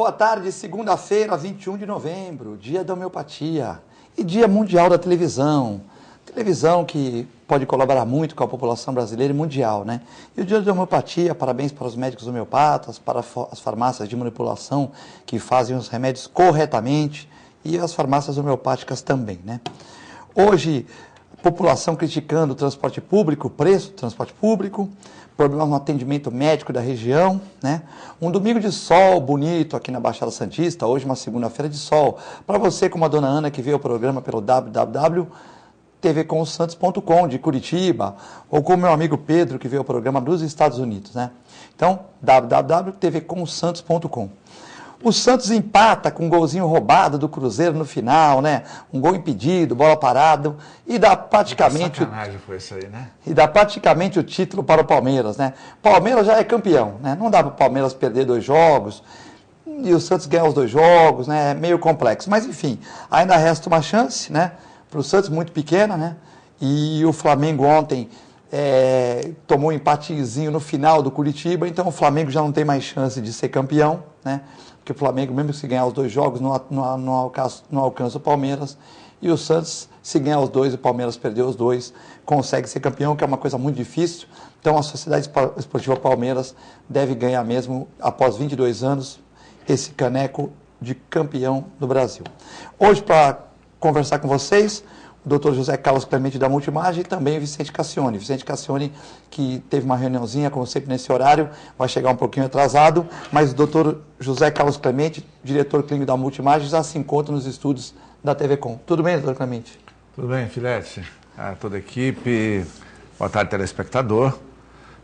Boa tarde, segunda-feira, 21 de novembro, dia da homeopatia e dia mundial da televisão. Televisão que pode colaborar muito com a população brasileira e mundial, né? E o dia da homeopatia, parabéns para os médicos homeopatas, para as farmácias de manipulação que fazem os remédios corretamente e as farmácias homeopáticas também, né? Hoje, população criticando o transporte público, o preço do transporte público, problemas no atendimento médico da região, né? Um domingo de sol bonito aqui na Baixada Santista, hoje uma segunda-feira de sol. Para você, como a dona Ana, que vê o programa pelo www.tvcomsantos.com de Curitiba, ou como meu amigo Pedro, que vê o programa dos Estados Unidos, né? Então, www.tvcomsantos.com. O Santos empata com um golzinho roubado do Cruzeiro no final, né? Um gol impedido, bola parada, e dá praticamente... Sacanagem foi isso aí, né? E dá praticamente o título para o Palmeiras, né? Palmeiras já é campeão, né? Não dá para o Palmeiras perder 2 jogos, e o Santos ganhar os 2 jogos, né? É meio complexo. Mas, enfim, ainda resta uma chance, né? Para o Santos, muito pequena, né? E o Flamengo ontem tomou um empatezinho no final do Curitiba, então o Flamengo já não tem mais chance de ser campeão, né? Porque o Flamengo, mesmo se ganhar os 2 jogos, não alcança o Palmeiras. E o Santos, se ganhar os 2 e o Palmeiras perder os 2, consegue ser campeão, que é uma coisa muito difícil. Então a Sociedade Esportiva Palmeiras deve ganhar mesmo, após 22 anos, esse caneco de campeão do Brasil. Hoje, para conversar com vocês, o Dr. José Carlos Clemente da Multimagem e também o Vicente Cassione. Vicente Cassione, que teve uma reuniãozinha, como sempre, nesse horário, vai chegar um pouquinho atrasado, mas o Dr. José Carlos Clemente, diretor clínico da Multimagem, já se encontra nos estúdios da TV Com. Tudo bem, doutor Clemente? Tudo bem, Filete? Toda a equipe, boa tarde, telespectador.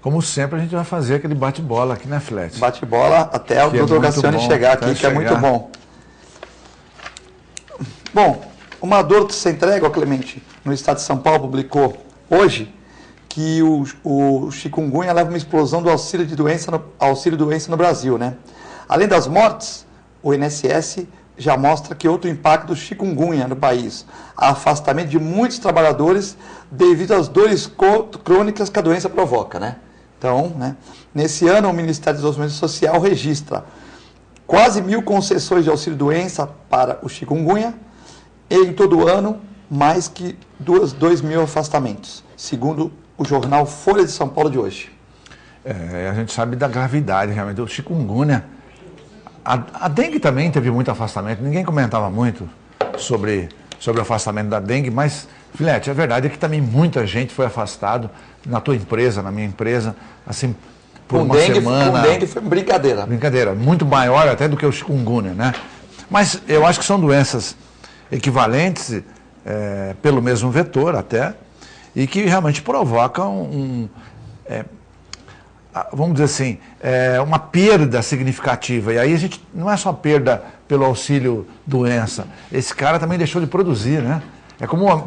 Como sempre, a gente vai fazer aquele bate-bola aqui, né, Filete? Bate-bola até o doutor Cassione chegar aqui, que é muito bom. Bom, uma dor que se entrega, Clemente, no estado de São Paulo, publicou hoje que o chikungunya leva uma explosão do auxílio-doença no Brasil, né? Além das mortes, o INSS já mostra que outro impacto do chikungunya no país, afastamento de muitos trabalhadores devido às dores crônicas que a doença provoca, né? Então, né, nesse ano, o Ministério do Desenvolvimento Social registra quase 1.000 concessões de auxílio-doença para o chikungunya, e em todo o ano, mais que 2.000 afastamentos, segundo o jornal Folha de São Paulo de hoje. A gente sabe da gravidade realmente do chikungunya. A dengue também teve muito afastamento, ninguém comentava muito sobre o afastamento da dengue, mas, Filete, a verdade é que também muita gente foi afastado na tua empresa, na minha empresa, assim, por uma semana. Com dengue foi brincadeira. Brincadeira, muito maior até do que o chikungunya, né? Mas eu acho que são doenças equivalentes, pelo mesmo vetor até, e que realmente provocam vamos dizer assim, uma perda significativa. E aí a gente não é só perda pelo auxílio doença, esse cara também deixou de produzir, né?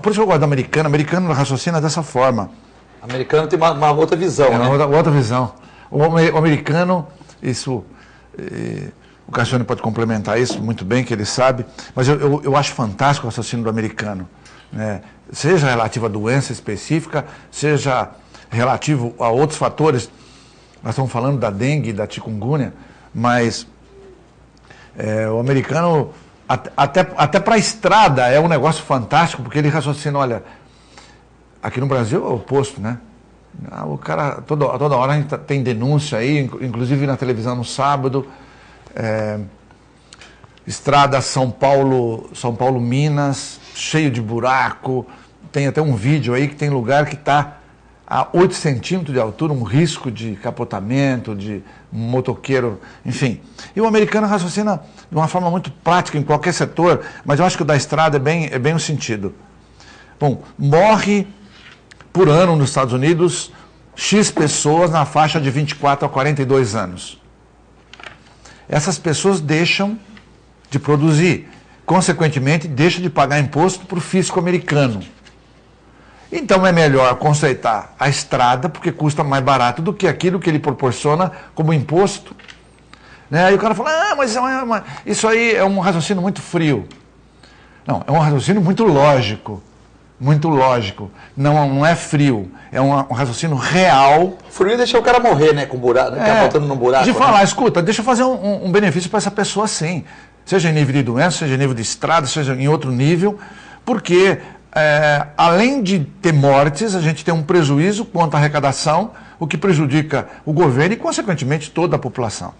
Por isso eu gosto do americano. O americano raciocina dessa forma. O americano tem uma outra visão, né? Outra visão. O americano, isso... O Cassione pode complementar isso muito bem, que ele sabe, mas eu acho fantástico o raciocínio do americano, né? Seja relativo à doença específica, seja relativo a outros fatores. Nós estamos falando da dengue, da chikungunya, mas o americano, até para a estrada, é um negócio fantástico, porque ele raciocina, olha, aqui no Brasil é o oposto, né? O cara, toda hora a gente tem denúncia aí, inclusive na televisão no sábado, estrada São Paulo, Minas, cheio de buraco. Tem até um vídeo aí que tem lugar que está a 8 centímetros de altura, um risco de capotamento, de motoqueiro, enfim. E o americano raciocina de uma forma muito prática em qualquer setor, mas eu acho que o da estrada é bem o sentido. Bom, morre por ano nos Estados Unidos X pessoas na faixa de 24 a 42 anos. Essas pessoas deixam de produzir, consequentemente, deixam de pagar imposto para o fisco americano. Então é melhor conceitar a estrada, porque custa mais barato do que aquilo que ele proporciona como imposto. Né? Aí o cara fala, mas isso aí é um raciocínio muito frio. Não, é um raciocínio muito lógico. muito lógico. Não é frio, é um raciocínio real. Frio deixa o cara morrer, né, com buraco, tá faltando num buraco. De falar, escuta, deixa eu fazer um benefício para essa pessoa sim. Seja em nível de doença, seja em nível de estrada, seja em outro nível, porque além de ter mortes, a gente tem um prejuízo quanto à arrecadação, o que prejudica o governo e, consequentemente, toda a população.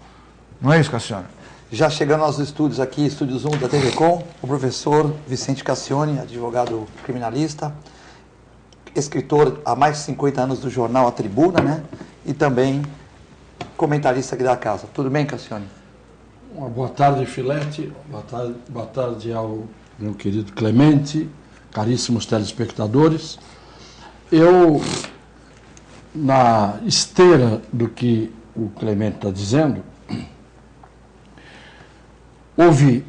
Não é isso, Cassiano? Já chegando aos estúdios aqui, estúdios 1 da TV Com, o professor Vicente Cassione, advogado criminalista, escritor há mais de 50 anos do jornal A Tribuna, né? E também comentarista aqui da casa. Tudo bem, Cassione? Uma boa tarde, Filete. Boa tarde ao meu querido Clemente, caríssimos telespectadores. Eu, na esteira do que o Clemente está dizendo, ouvi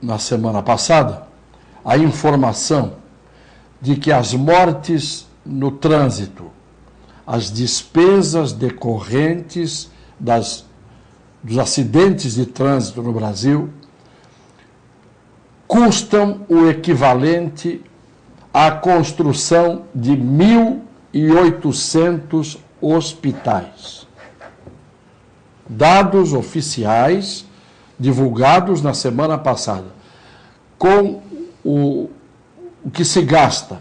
na semana passada a informação de que as mortes no trânsito, as despesas decorrentes dos acidentes de trânsito no Brasil custam o equivalente à construção de 1.800 hospitais. Dados oficiais divulgados na semana passada, com o que se gasta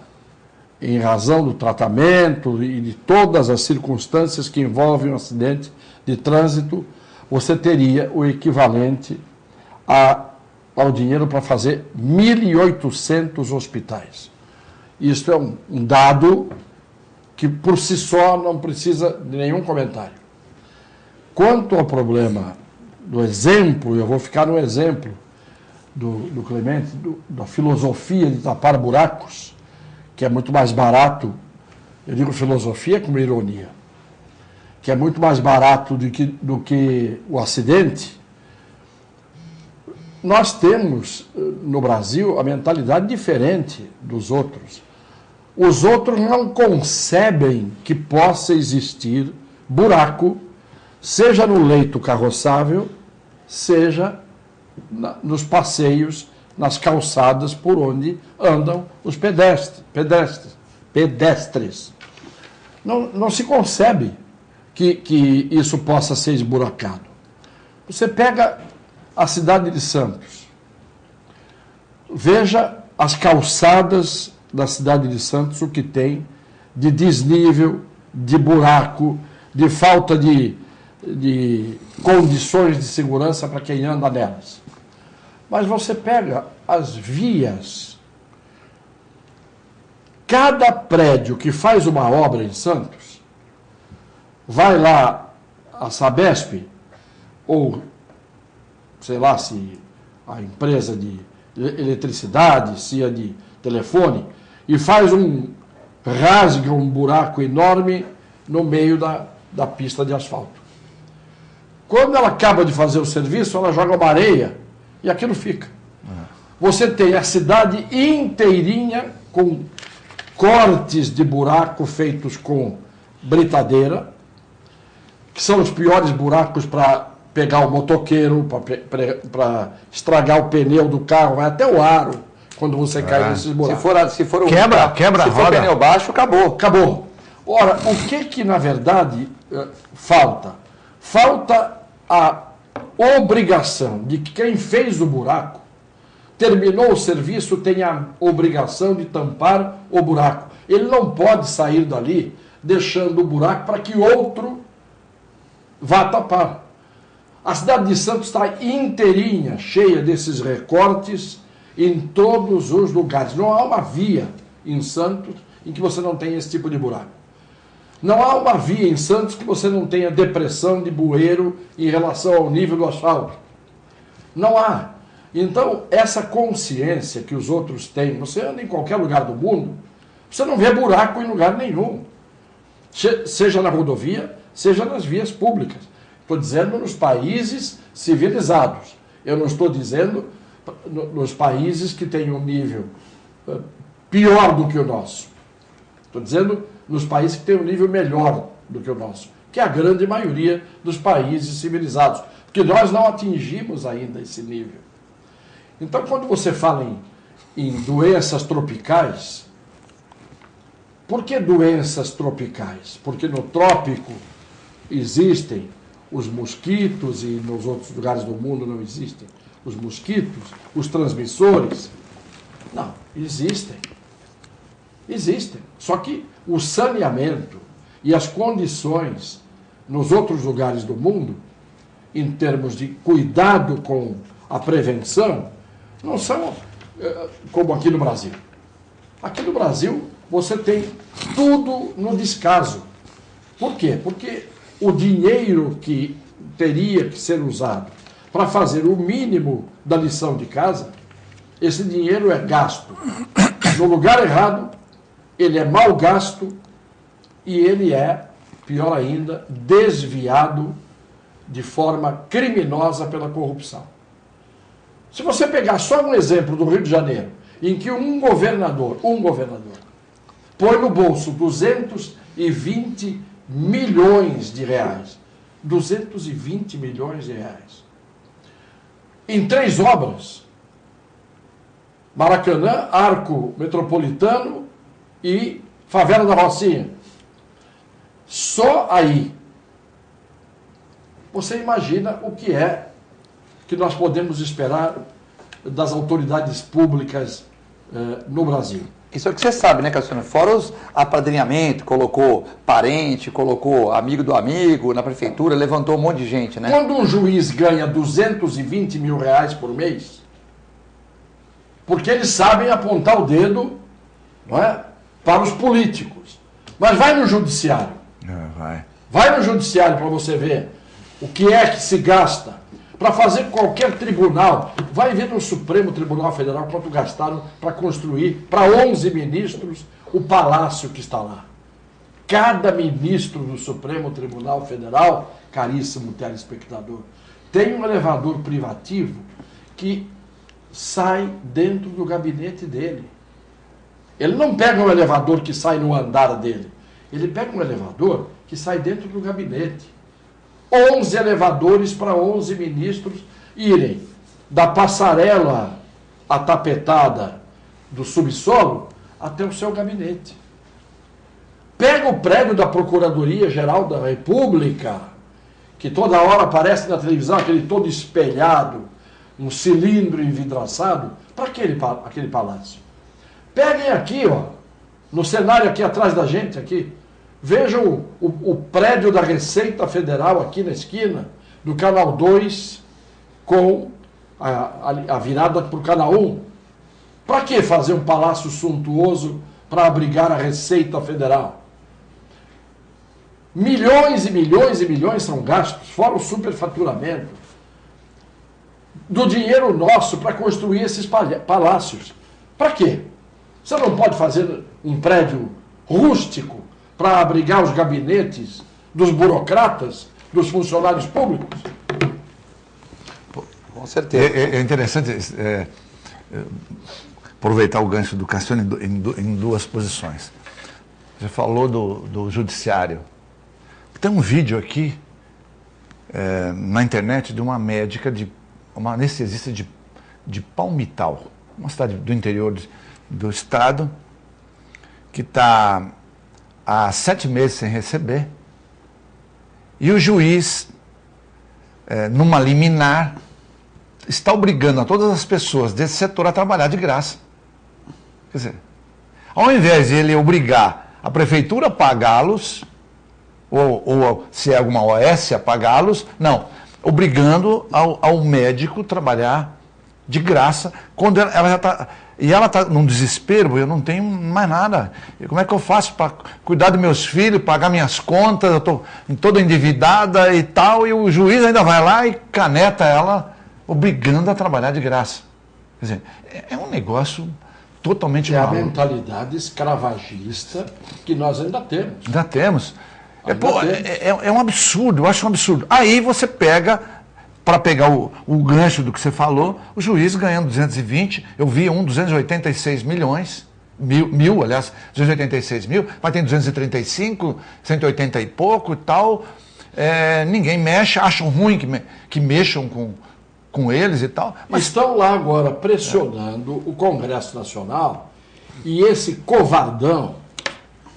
em razão do tratamento e de todas as circunstâncias que envolvem um acidente de trânsito, você teria o equivalente ao dinheiro para fazer 1.800 hospitais. Isso é um dado que, por si só, não precisa de nenhum comentário. Quanto ao problema do exemplo, eu vou ficar no exemplo do Clemente, da filosofia de tapar buracos, que é muito mais barato, eu digo filosofia com ironia, que é muito mais barato do que o acidente. Nós temos no Brasil a mentalidade diferente dos outros. Os outros não concebem que possa existir buraco, seja no leito carroçável, seja nos passeios, nas calçadas por onde andam os pedestres. Não se concebe que isso possa ser esburacado. Você pega a cidade de Santos, veja as calçadas da cidade de Santos, o que tem de desnível, de buraco, de falta de condições de segurança para quem anda nelas. Mas você pega as vias. Cada prédio que faz uma obra em Santos, vai lá a Sabesp, ou sei lá se a empresa de eletricidade, se a de telefone, e rasga um buraco enorme no meio da pista de asfalto. Quando ela acaba de fazer o serviço, ela joga uma areia e aquilo fica. Você tem a cidade inteirinha com cortes de buraco feitos com britadeira, que são os piores buracos para pegar o motoqueiro, para estragar o pneu do carro, vai até o aro quando você cai nesses buracos. Se for quebra a roda. Se for pneu baixo, acabou. Ora, o que na verdade falta? Falta a obrigação de que quem fez o buraco, terminou o serviço, tem a obrigação de tampar o buraco. Ele não pode sair dali deixando o buraco para que outro vá tapar. A cidade de Santos está inteirinha, cheia desses recortes em todos os lugares. Não há uma via em Santos em que você não tenha esse tipo de buraco. Não há uma via em Santos que você não tenha depressão de bueiro em relação ao nível do asfalto. Não há. Então, essa consciência que os outros têm, você anda em qualquer lugar do mundo, você não vê buraco em lugar nenhum. Seja na rodovia, seja nas vias públicas. Estou dizendo nos países civilizados. Eu não estou dizendo nos países que têm um nível pior do que o nosso. Estou dizendo nos países que têm um nível melhor do que o nosso, que é a grande maioria dos países civilizados, porque nós não atingimos ainda esse nível. Então, quando você fala em doenças tropicais, Por que doenças tropicais? Porque no trópico existem os mosquitos e nos outros lugares do mundo não existem os mosquitos, os transmissores. Não, existem. Existem. Só que o saneamento e as condições nos outros lugares do mundo, em termos de cuidado com a prevenção, não são como aqui no Brasil. Aqui no Brasil, você tem tudo no descaso. Por quê? Porque o dinheiro que teria que ser usado para fazer o mínimo da lição de casa, esse dinheiro é gasto no lugar errado, ele é mal gasto e ele é, pior ainda, desviado de forma criminosa pela corrupção. Se você pegar só um exemplo do Rio de Janeiro, em que um governador põe no bolso 220 milhões de reais, 220 milhões de reais, em 3 obras, Maracanã, Arco Metropolitano e Favela da Rocinha. Só aí você imagina o que é que nós podemos esperar das autoridades públicas no Brasil. Isso é o que você sabe, né, Cassiano? Fora os apadrinhamento, colocou parente, colocou amigo do amigo na prefeitura, levantou um monte de gente, né? Quando um juiz ganha 220 mil reais por mês, porque eles sabem apontar o dedo, não é, para os políticos. Mas vai no judiciário. Vai no judiciário para você ver o que é que se gasta para fazer qualquer tribunal. Vai ver no Supremo Tribunal Federal quanto gastaram para construir para 11 ministros o palácio que está lá. Cada ministro do Supremo Tribunal Federal, caríssimo telespectador, tem um elevador privativo que sai dentro do gabinete dele. Ele não pega um elevador que sai no andar dele. Ele pega um elevador que sai dentro do gabinete. 11 elevadores para 11 ministros irem da passarela atapetada do subsolo até o seu gabinete. Pega o prédio da Procuradoria-Geral da República, que toda hora aparece na televisão, aquele todo espelhado, um cilindro envidraçado. Para aquele palácio? Peguem aqui, ó, no cenário aqui atrás da gente, aqui. Vejam o prédio da Receita Federal aqui na esquina, do Canal 2, com a virada para o Canal 1. Para que fazer um palácio suntuoso para abrigar a Receita Federal? Milhões e milhões e milhões são gastos, fora o superfaturamento, do dinheiro nosso para construir esses palácios. Para quê? Você não pode fazer um prédio rústico para abrigar os gabinetes dos burocratas, dos funcionários públicos? Com certeza. É interessante aproveitar o gancho do Cassiano em 2 posições. Você falou do judiciário. Tem um vídeo aqui na internet de uma médica, uma anestesista de Palmital, uma cidade do interior do estado, que está há 7 meses sem receber, e o juiz, numa liminar, está obrigando a todas as pessoas desse setor a trabalhar de graça. Quer dizer, ao invés de ele obrigar a prefeitura a pagá-los, ou se é alguma OS a pagá-los, não, obrigando ao médico a trabalhar de graça, quando ela já está... E ela está num desespero, eu não tenho mais nada. E como é que eu faço para cuidar dos meus filhos, pagar minhas contas, eu estou toda endividada e tal, e o juiz ainda vai lá e caneta ela, obrigando a trabalhar de graça. Quer dizer, é um negócio totalmente maluco. É a mentalidade escravagista que nós ainda temos. Ainda temos. É um absurdo, eu acho um absurdo. Aí você pega... Para pegar o gancho do que você falou, o juiz ganhando 220, eu vi 286 milhões, aliás, 286 mil, mas tem 235, 180 e pouco e tal, ninguém mexe, acham ruim que mexam com eles e tal. Mas estão lá agora pressionando o Congresso Nacional e esse covardão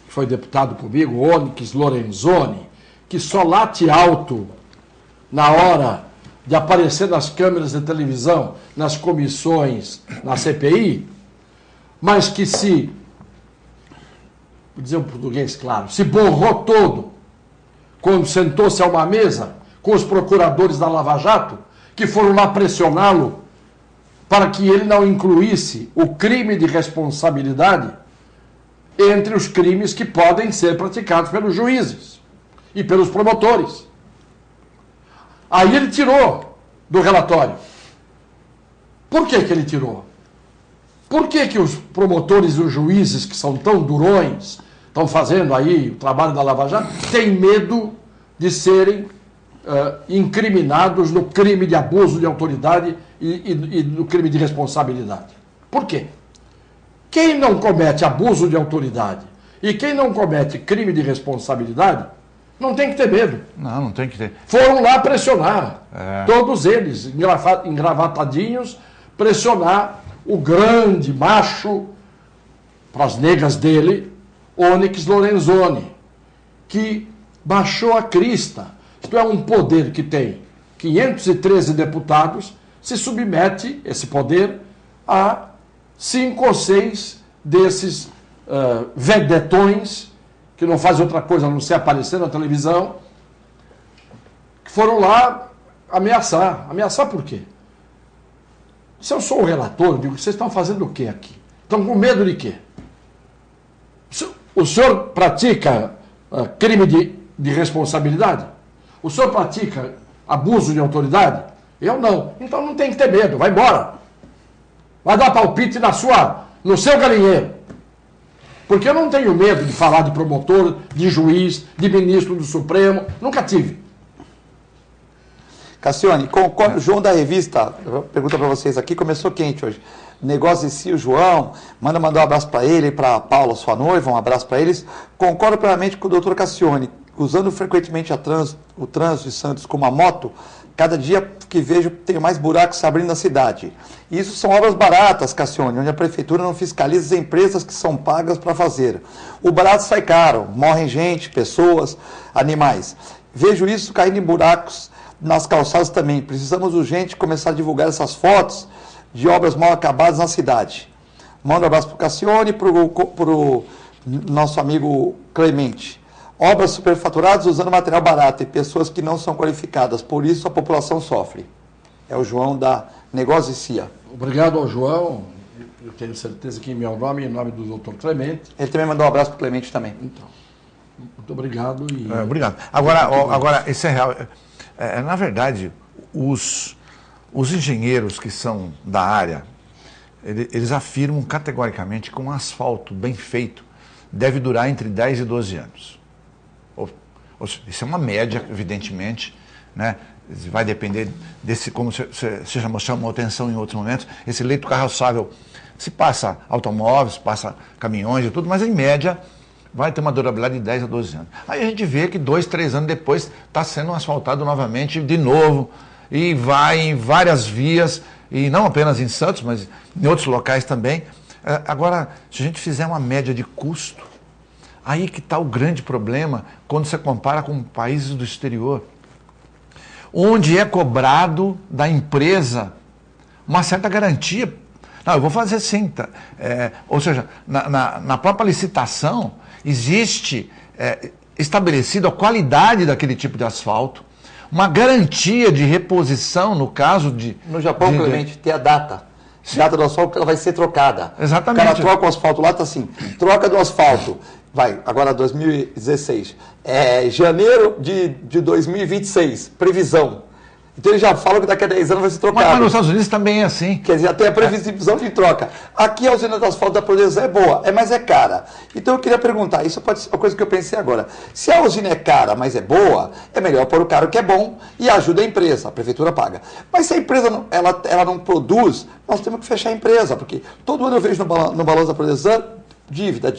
que foi deputado comigo, Onyx Lorenzoni, que só late alto na hora de aparecer nas câmeras de televisão, nas comissões, na CPI, mas que se, vou dizer um português claro, se borrou todo quando sentou-se a uma mesa com os procuradores da Lava Jato, que foram lá pressioná-lo para que ele não incluísse o crime de responsabilidade entre os crimes que podem ser praticados pelos juízes e pelos promotores. Aí ele tirou do relatório. Por que que ele tirou? Por que que os promotores e os juízes, que são tão durões, estão fazendo aí o trabalho da Lava Jato, têm medo de serem incriminados no crime de abuso de autoridade e no crime de responsabilidade? Por quê? Quem não comete abuso de autoridade e quem não comete crime de responsabilidade não tem que ter medo. Não, não tem que ter. Foram lá pressionar, todos eles, engravatadinhos, pressionar o grande macho, para as negas dele, Onyx Lorenzoni, que baixou a crista. Isto é, um poder que tem 513 deputados, se submete, esse poder, a 5 ou 6 desses vedetões, que não fazem outra coisa a não ser aparecer na televisão, que foram lá ameaçar. Ameaçar por quê? Se eu sou o relator, eu digo, vocês estão fazendo o quê aqui? Estão com medo de quê? O senhor pratica crime de responsabilidade? O senhor pratica abuso de autoridade? Eu não. Então não tem que ter medo, vai embora. Vai dar palpite no seu galinheiro. Porque eu não tenho medo de falar de promotor, de juiz, de ministro do Supremo. Nunca tive. Cassione, o João da Revista, pergunta para vocês aqui, começou quente hoje. Negócio de si, o João, mandar um abraço para ele e para a Paula, sua noiva, um abraço para eles. Concordo plenamente com o doutor Cassione, usando frequentemente o trânsito de Santos como a moto, cada dia que vejo tenho mais buracos se abrindo na cidade. E isso são obras baratas, Cassione, onde a prefeitura não fiscaliza as empresas que são pagas para fazer. O barato sai caro, morrem gente, pessoas, animais. Vejo isso caindo em buracos nas calçadas também. Precisamos urgente começar a divulgar essas fotos de obras mal acabadas na cidade. Mando um abraço para o Cassione e para o nosso amigo Clemente. Obras superfaturadas usando material barato e pessoas que não são qualificadas. Por isso a população sofre. É o João da Negócio de CIA. Obrigado ao João. Eu tenho certeza que em meu nome e em nome do doutor Clemente. Ele também mandou um abraço para o Clemente também. Então, muito obrigado. Obrigado. Agora, isso é real. Na verdade, os engenheiros que são da área, eles afirmam categoricamente que um asfalto bem feito deve durar entre 10 e 12 anos. Isso é uma média, evidentemente, né? Vai depender desse, como você chamou atenção em outros momentos, esse leito carroçável, se passa automóveis, passa caminhões e tudo, mas em média vai ter uma durabilidade de 10 a 12 anos. Aí a gente vê que 2, 3 anos depois está sendo asfaltado novamente de novo e vai em várias vias, e não apenas em Santos, mas em outros locais também. Agora, se a gente fizer uma média de custo, aí que está o grande problema quando você compara com países do exterior, onde é cobrado da empresa uma certa garantia. Não, eu vou fazer sim. Ou seja, na própria licitação existe estabelecido a qualidade daquele tipo de asfalto, uma garantia de reposição no caso de... No Japão, Clemente, tem a data. Data do asfalto, ela vai ser trocada. Exatamente. O cara troca o asfalto lá, está assim, troca do asfalto. Vai, agora 2016. Janeiro de 2026, previsão. Então eles já falam que daqui a 10 anos vai ser trocado. Mas nos Estados Unidos também é assim. Quer dizer, até a previsão de troca. Aqui a usina de asfalto da Prodesan é boa, mas é cara. Então eu queria perguntar, isso pode ser uma coisa que eu pensei agora. Se a usina é cara, mas é boa, é melhor pôr o cara que é bom e ajuda a empresa, a prefeitura paga. Mas se a empresa não, ela não produz, nós temos que fechar a empresa, porque todo ano eu vejo no balanço da Prodesan Dívida.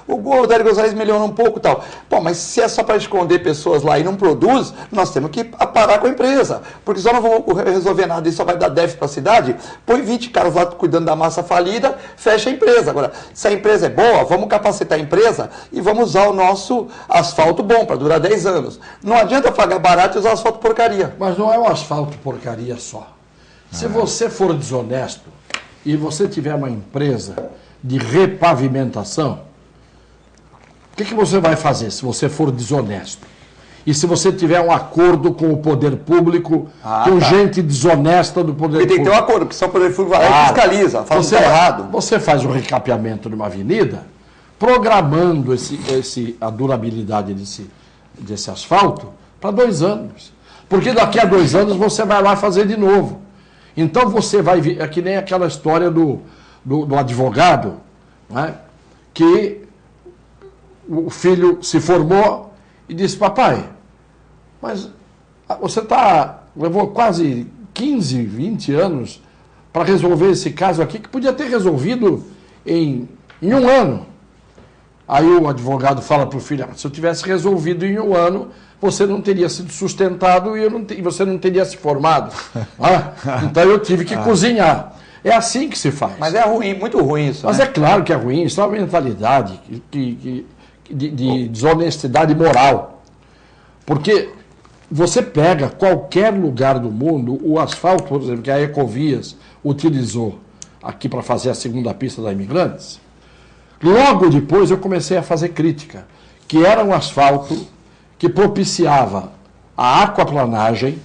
O Rodrigo Gonzalez melhorou um pouco e tal. Bom, mas se é só para esconder pessoas lá e não produz, nós temos que parar com a empresa. Porque só não vamos resolver nada e só vai dar déficit para a cidade. Põe 20 caras lá cuidando da massa falida, fecha a empresa. Agora, se a empresa é boa, vamos capacitar a empresa e vamos usar o nosso asfalto bom para durar 10 anos. Não adianta pagar barato e usar asfalto porcaria. Mas não é o asfalto porcaria só. Se você for desonesto e você tiver uma empresa de repavimentação, o que você vai fazer se você for desonesto? E se você tiver um acordo com o poder público, com gente desonesta do poder público? Tem que ter um acordo, porque só o poder público vai lá e fiscaliza, fala que está errado. Você faz o recapeamento de uma avenida, programando a durabilidade desse asfalto para 2 anos. Porque daqui a 2 anos você vai lá fazer de novo. Então você vai ver, é que nem aquela história do advogado, né, que o filho se formou e disse: papai, mas você levou quase 15, 20 anos para resolver esse caso aqui, que podia ter resolvido em 1 ano. Aí o advogado fala para o filho: se eu tivesse resolvido em 1 ano, você não teria sido sustentado e você não teria se formado. Então eu tive que cozinhar. É assim que se faz. Mas é ruim, muito ruim isso. Mas é claro que é ruim, isso é uma mentalidade de desonestidade moral. Porque você pega qualquer lugar do mundo, o asfalto, por exemplo, que a Ecovias utilizou aqui para fazer a segunda pista da Imigrantes, logo depois eu comecei a fazer crítica, que era um asfalto que propiciava a aquaplanagem,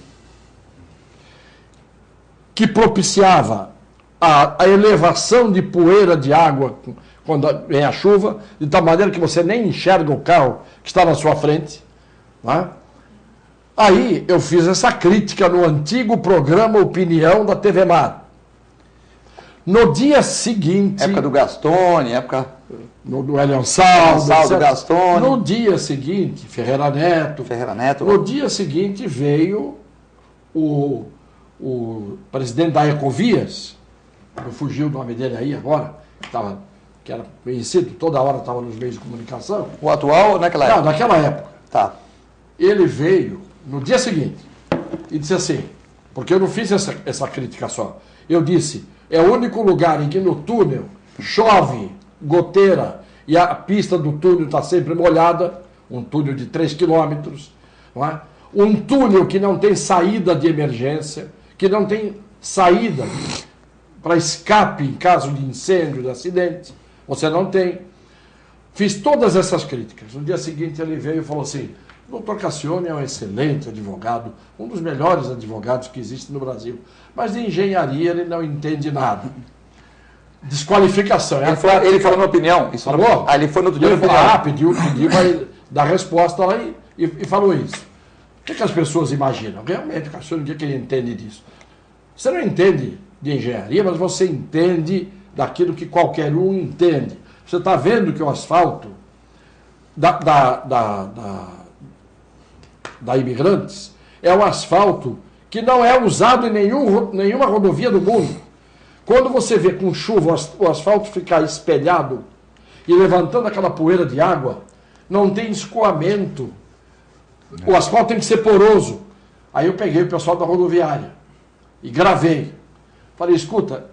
que propiciava a elevação de poeira de água quando vem a chuva, de tal maneira que você nem enxerga o carro que está na sua frente. Não é? Aí eu fiz essa crítica no antigo programa Opinião da TV Mar. No dia seguinte... Época do Gastone, época... do Elian Saldo, do Gastone. No dia seguinte, Ferreira Neto. No dia seguinte veio o presidente da Ecovias, fugiu o nome dele aí agora, que era conhecido, toda hora estava nos meios de comunicação. O atual ou naquela época? Não, naquela época. Tá. Ele veio no dia seguinte e disse assim, porque eu não fiz essa crítica só, eu disse, é o único lugar em que no túnel chove, goteira, e a pista do túnel está sempre molhada, um túnel de 3 quilômetros, não é? Um túnel que não tem saída de emergência, que não tem saída para escape em caso de incêndio, de acidente, você não tem. Fiz todas essas críticas. No dia seguinte ele veio e falou assim, o doutor Cassione é um excelente advogado, um dos melhores advogados que existe no Brasil, mas de engenharia ele não entende nada. Desqualificação. Ele falou na opinião? Isso falou? Ele foi no outro dia na opinião. Pediu para dar resposta lá e falou isso. O que as pessoas imaginam? Realmente, o Cassione, o que ele entende disso? Você não entende de engenharia, mas você entende daquilo que qualquer um entende. Você está vendo que o asfalto da Imigrantes é um asfalto que não é usado em nenhuma rodovia do mundo. Quando você vê com chuva o asfalto ficar espelhado e levantando aquela poeira de água, não tem escoamento. O asfalto tem que ser poroso. Aí eu peguei o pessoal da rodoviária e gravei. Falei, escuta,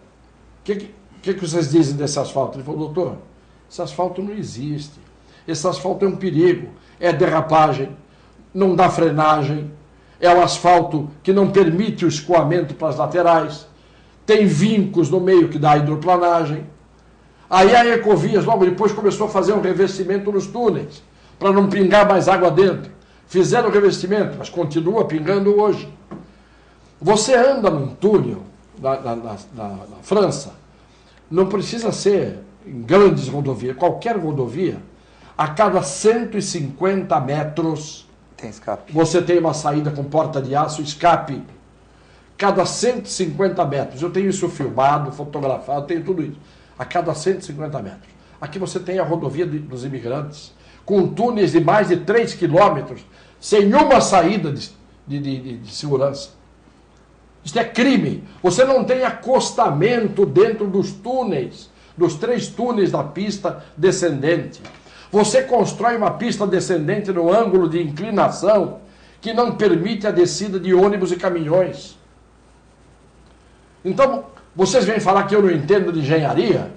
o que vocês dizem desse asfalto? Ele falou, doutor, esse asfalto não existe. Esse asfalto é um perigo. É derrapagem, não dá frenagem, é um asfalto que não permite o escoamento para as laterais, tem vincos no meio que dá hidroplanagem. Aí a Ecovias, logo depois, começou a fazer um revestimento nos túneis, para não pingar mais água dentro. Fizeram o revestimento, mas continua pingando hoje. Você anda num túnel na França, não precisa ser em grandes rodovias, qualquer rodovia, a cada 150 metros tem escape. Você tem uma saída com porta de aço, escape. Cada 150 metros. Eu tenho isso filmado, fotografado, tenho tudo isso. A cada 150 metros. Aqui você tem a rodovia dos Imigrantes, com túneis de mais de 3 quilômetros, sem uma saída de segurança. Isso é crime. Você não tem acostamento dentro dos túneis. dos 3 túneis da pista descendente. Você constrói uma pista descendente no ângulo de inclinação que não permite a descida de ônibus e caminhões. Então, vocês vêm falar que eu não entendo de engenharia?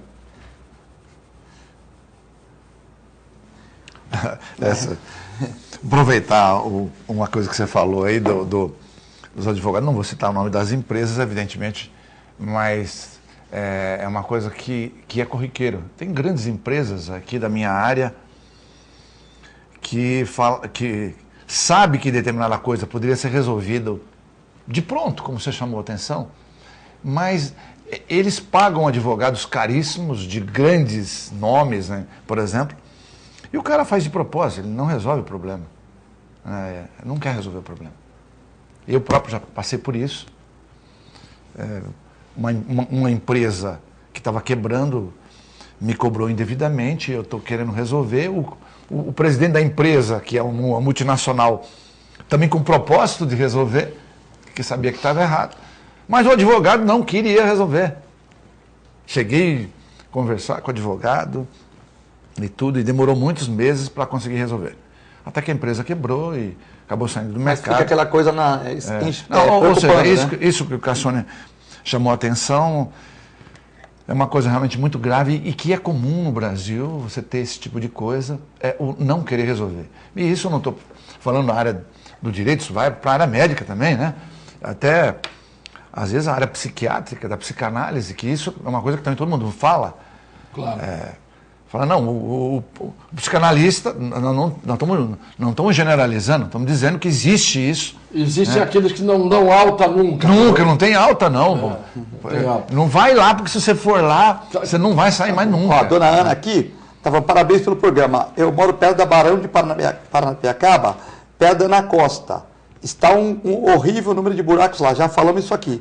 Aproveitar uma coisa que você falou aí dos advogados, não vou citar o nome das empresas, evidentemente, mas é uma coisa que é corriqueiro. Tem grandes empresas aqui da minha área que sabe que determinada coisa poderia ser resolvida de pronto, como você chamou a atenção, mas eles pagam advogados caríssimos de grandes nomes, né, por exemplo, e o cara faz de propósito, ele não resolve o problema. Não quer resolver o problema. Eu próprio já passei por isso. Uma empresa que estava quebrando me cobrou indevidamente, eu estou querendo resolver. O presidente da empresa, que é uma multinacional, também com o propósito de resolver, que sabia que estava errado. Mas o advogado não queria resolver. Cheguei a conversar com o advogado e tudo, e demorou muitos meses para conseguir resolver. Até que a empresa quebrou e acabou saindo do mercado. Fica aquela coisa ou seja, isso que o Cassione chamou a atenção é uma coisa realmente muito grave e que é comum no Brasil, você ter esse tipo de coisa, o não querer resolver. E isso eu não estou falando na área do direito, isso vai para a área médica também, né? Até, às vezes, a área psiquiátrica, da psicanálise, que isso é uma coisa que também todo mundo fala. Claro. Fala, não, o psicanalista, não estamos generalizando, estamos dizendo que existe isso. Existem aqueles que não dão alta nunca. Nunca, não tem alta não. Não vai lá, porque se você for lá, você não vai sair mais nunca. Ó, a dona Ana aqui, tava parabéns pelo programa. Eu moro perto da Barão de Paranapiacaba, perto da Ana Costa. Está um horrível número de buracos lá, já falamos isso aqui.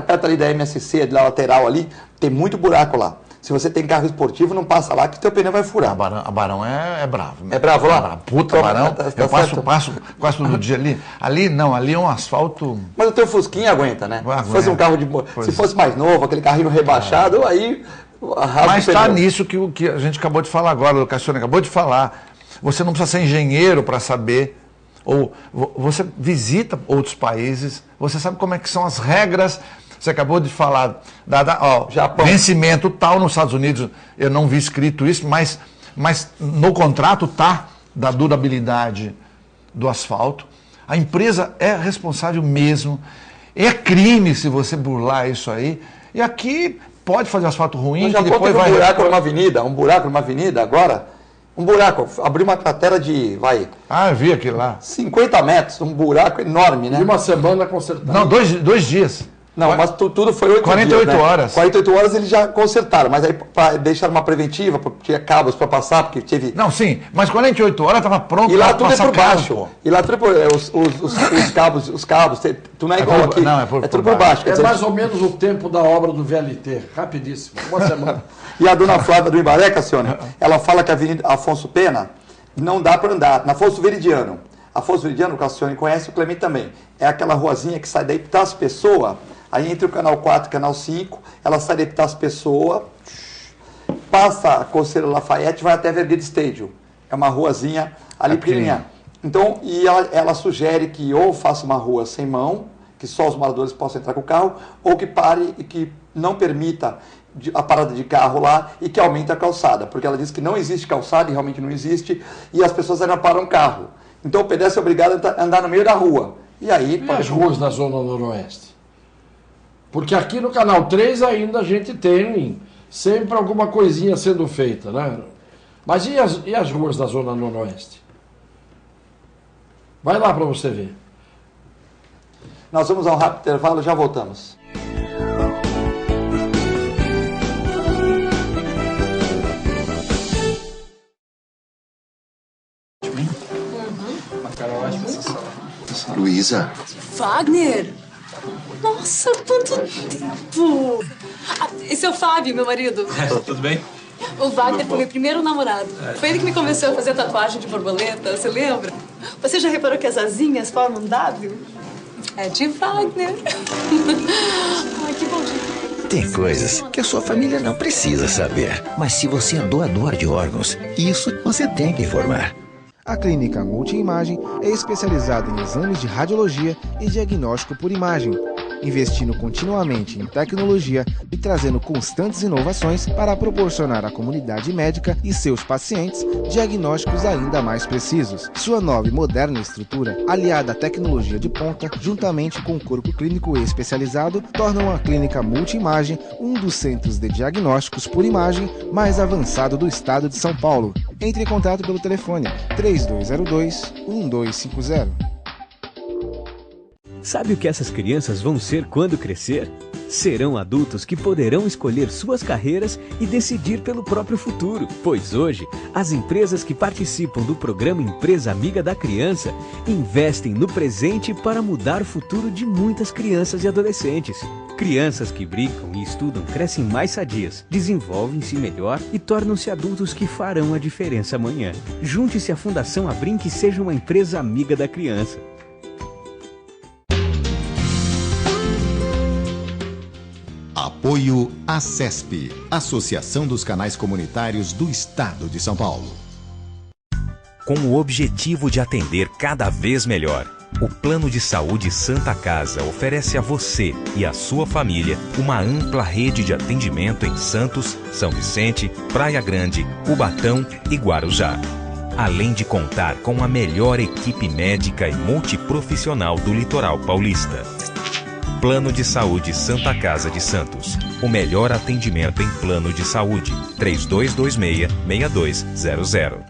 Perto ali da MSC, da lateral ali, tem muito buraco lá. Se você tem carro esportivo, não passa lá que o teu pneu vai furar. A Barão é bravo. É bravo lá? Puta, Barão. Eu passo quase todo dia ali. Ali é um asfalto... Mas o teu Fusquinha aguenta, né? Aguenta. Se fosse um carro se fosse mais novo, aquele carrinho rebaixado, aí... Mas está nisso que a gente acabou de falar agora, o Cassione acabou de falar. Você não precisa ser engenheiro para saber, ou você visita outros países, você sabe como é que são as regras. Você acabou de falar, vencimento tal nos Estados Unidos, eu não vi escrito isso, mas no contrato tá da durabilidade do asfalto. A empresa é responsável mesmo. É crime se você burlar isso aí. E aqui pode fazer asfalto ruim, que depois vai... Um buraco numa avenida agora, abriu uma cratera de, eu vi aquilo lá. 50 metros, um buraco enorme, né? E uma semana consertado. Não, dois dias. Não, mas tudo foi 48 dias, né? horas. 48 horas eles já consertaram, mas aí deixaram uma preventiva, porque tinha cabos para passar, porque teve... Não, sim, mas 48 horas estava pronto para passar. E lá tudo é por baixo. Carro, e lá tudo é por... os cabos, tu não é igual aqui. Não, é tudo por baixo. É mais ou menos o tempo da obra do VLT, rapidíssimo, uma semana. E a dona Flávia do Imbaré, Cassione, ela fala que a Avenida Afonso Pena não dá para andar. Na Afonso Veridiano. Afonso Veridiano, o Cassione conhece, o Clemente também. É aquela ruazinha que sai daí para as pessoas... Aí entre o canal 4 e o canal 5, ela sai de Epitácio Pessoa, passa a Conselho Lafayette, vai até a Vergueiro Stadium. É uma ruazinha ali pequenininha. Então, e ela sugere que ou faça uma rua sem mão, que só os moradores possam entrar com o carro, ou que pare e que não permita a parada de carro lá e que aumente a calçada. Porque ela diz que não existe calçada, e realmente não existe, e as pessoas ainda param o carro. Então o pedestre é obrigado a andar no meio da rua. E aí... E as ruas da Zona Noroeste? Porque aqui no Canal 3 ainda a gente tem sempre alguma coisinha sendo feita, né? Mas e as ruas da Zona Noroeste? Vai lá para você ver. Nós vamos a um rápido intervalo, já voltamos. Luísa. Wagner! Nossa, quanto tempo! Esse é o Fábio, meu marido. Tudo bem? O Wagner foi meu primeiro namorado. Foi ele que me convenceu a fazer tatuagem de borboleta, você lembra? Você já reparou que as asinhas formam um W? É de Wagner. Ai, que bom dia. Tem coisas que a sua família não precisa saber, mas se você é doador de órgãos, isso você tem que informar. A Clínica Multiimagem é especializada em exames de radiologia e diagnóstico por imagem, investindo continuamente em tecnologia e trazendo constantes inovações para proporcionar à comunidade médica e seus pacientes diagnósticos ainda mais precisos. Sua nova e moderna estrutura, aliada à tecnologia de ponta, juntamente com o corpo clínico especializado, tornam a Clínica Multiimagem um dos centros de diagnósticos por imagem mais avançado do estado de São Paulo. Entre em contato pelo telefone 3202-1250. Sabe o que essas crianças vão ser quando crescer? Serão adultos que poderão escolher suas carreiras e decidir pelo próprio futuro. Pois hoje, as empresas que participam do programa Empresa Amiga da Criança investem no presente para mudar o futuro de muitas crianças e adolescentes. Crianças que brincam e estudam crescem mais sadias, desenvolvem-se melhor e tornam-se adultos que farão a diferença amanhã. Junte-se à Fundação Abrinq e seja uma empresa amiga da criança. Apoio ACESP, Associação dos Canais Comunitários do Estado de São Paulo. Com o objetivo de atender cada vez melhor, o Plano de Saúde Santa Casa oferece a você e a sua família uma ampla rede de atendimento em Santos, São Vicente, Praia Grande, Cubatão e Guarujá. Além de contar com a melhor equipe médica e multiprofissional do litoral paulista. Plano de Saúde Santa Casa de Santos. O melhor atendimento em plano de saúde. 3226-6200.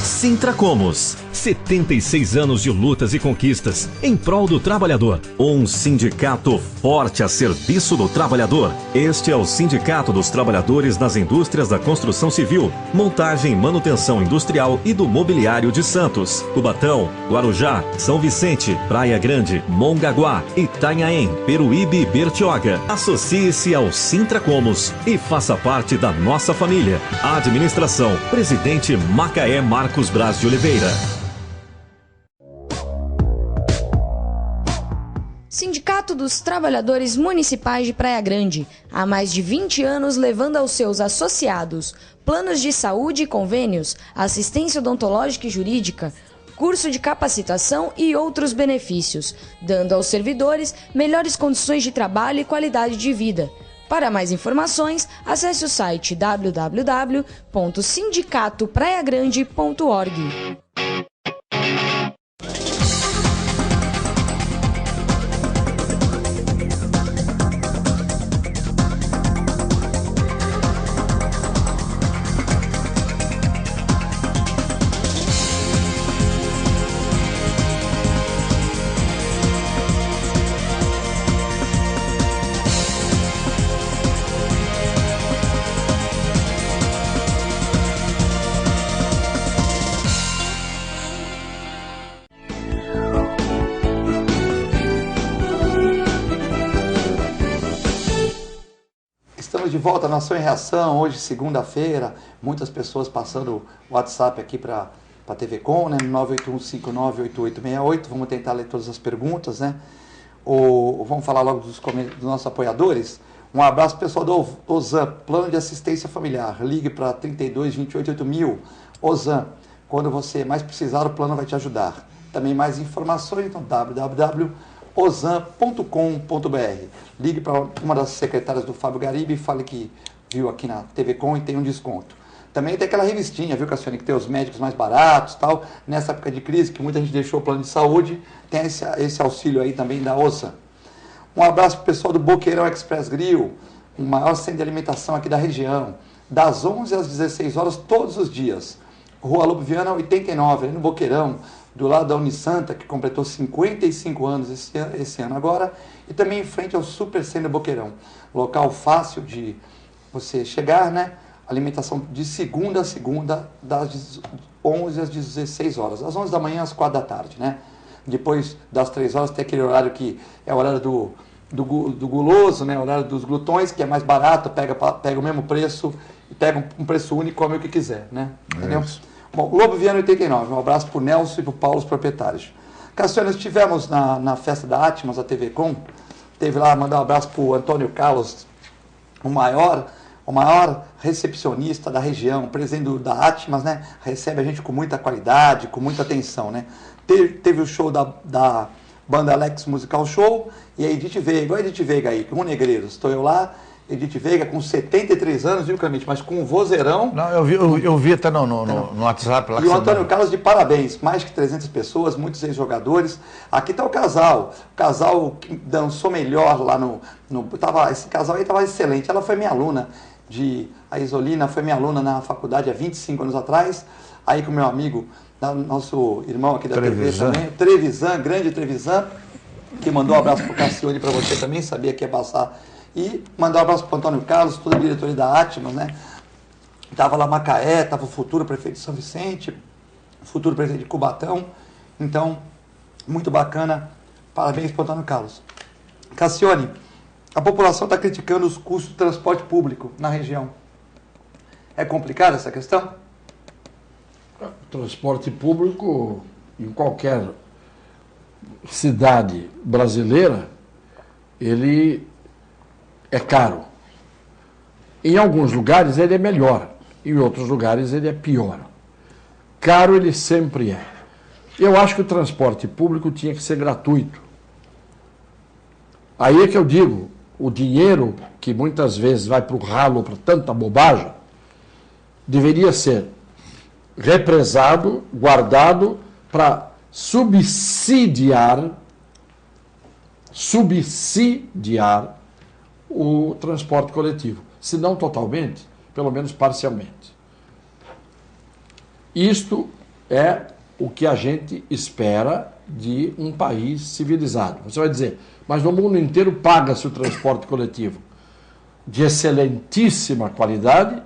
Sintracomos. 76 anos de lutas e conquistas em prol do trabalhador. Um sindicato forte a serviço do trabalhador. Este é o Sindicato dos Trabalhadores nas Indústrias da Construção Civil, Montagem e Manutenção Industrial e do Mobiliário de Santos, Cubatão, Guarujá, São Vicente, Praia Grande, Mongaguá, Itanhaém, Peruíbe e Bertioga. Associe-se ao Sintracomos e faça parte da nossa família. Administração, Presidente Macaé Marcos Braz de Oliveira. Sindicato dos Trabalhadores Municipais de Praia Grande, há mais de 20 anos levando aos seus associados planos de saúde e convênios, assistência odontológica e jurídica, curso de capacitação e outros benefícios, dando aos servidores melhores condições de trabalho e qualidade de vida. Para mais informações, acesse o site www.sindicatopraiagrande.org. De volta, Nação em Reação, hoje segunda-feira, muitas pessoas passando o WhatsApp aqui para a TV Com, né, 981598868, vamos tentar ler todas as perguntas, né, vamos falar logo dos nossos apoiadores. Um abraço pessoal do Ozan, Plano de Assistência Familiar, ligue para 32 28 8000, Ozan, quando você mais precisar o plano vai te ajudar. Também mais informações, então www.ozan.com.br. Ligue para uma das secretárias do Fábio Garibe e fale que viu aqui na TV Com e tem um desconto. Também tem aquela revistinha, viu, Cassiane, que tem os médicos mais baratos, tal. Nessa época de crise, que muita gente deixou o plano de saúde, tem esse auxílio aí também da Ozan. Um abraço para o pessoal do Boqueirão Express Grill, o maior centro de alimentação aqui da região, das 11 às 16 horas todos os dias. Rua Lobo Viana 89, ali no Boqueirão, do lado da Unisanta, que completou 55 anos esse ano agora, e também em frente ao Super Centro Boqueirão. Local fácil de você chegar, né? Alimentação de segunda a segunda, das 11 às 16 horas. Das 11 da manhã às 4 da tarde, né? Depois das 3 horas tem aquele horário que é o horário do guloso, né? O horário dos glutões, que é mais barato, pega o mesmo preço, e pega um preço único, come o que quiser, né? Entendeu? Bom, Lobo Viana 89, um abraço para o Nelson e para o Paulo, os proprietários. Cassiano, nós estivemos na festa da Atmos, a TV Com, teve lá, mandar um abraço para o Antônio Carlos, o maior recepcionista da região, presidente da Atmas, né? Recebe a gente com muita qualidade, com muita atenção, né? Teve o show da banda Alex Musical Show e a Edith Veiga aí, com o Negreiros. Estou eu lá, Edith Veiga com 73 anos, viu, Clemente? Mas com um vozeirão. Não, eu vi até no WhatsApp lá. E o Antônio Carlos de parabéns, mais que 300 pessoas, muitos ex-jogadores. Aqui está o casal que dançou melhor lá esse casal aí estava excelente. Ela foi minha aluna, a Isolina foi minha aluna na faculdade há 25 anos atrás. Aí com o meu amigo, nosso irmão aqui da TV também, Trevisan, grande Trevisan, que mandou um abraço para o Cassione para você também, sabia que ia passar. E mandar um abraço para o Antônio Carlos, toda a diretoria da Atmas, né? Estava lá Macaé, estava o futuro prefeito de São Vicente, futuro prefeito de Cubatão. Então, muito bacana. Parabéns para o Antônio Carlos. Cassione, a população está criticando os custos de transporte público na região. É complicada essa questão? O transporte público em qualquer cidade brasileira, ele é caro. Em alguns lugares ele é melhor, em outros lugares ele é pior. Caro ele sempre é. Eu acho que o transporte público tinha que ser gratuito. Aí é que eu digo, o dinheiro que muitas vezes vai para o ralo para tanta bobagem, deveria ser represado, guardado para subsidiar o transporte coletivo. Se não totalmente, pelo menos parcialmente. Isto é o que a gente espera de um país civilizado. Você vai dizer, mas no mundo inteiro paga-se o transporte coletivo de excelentíssima qualidade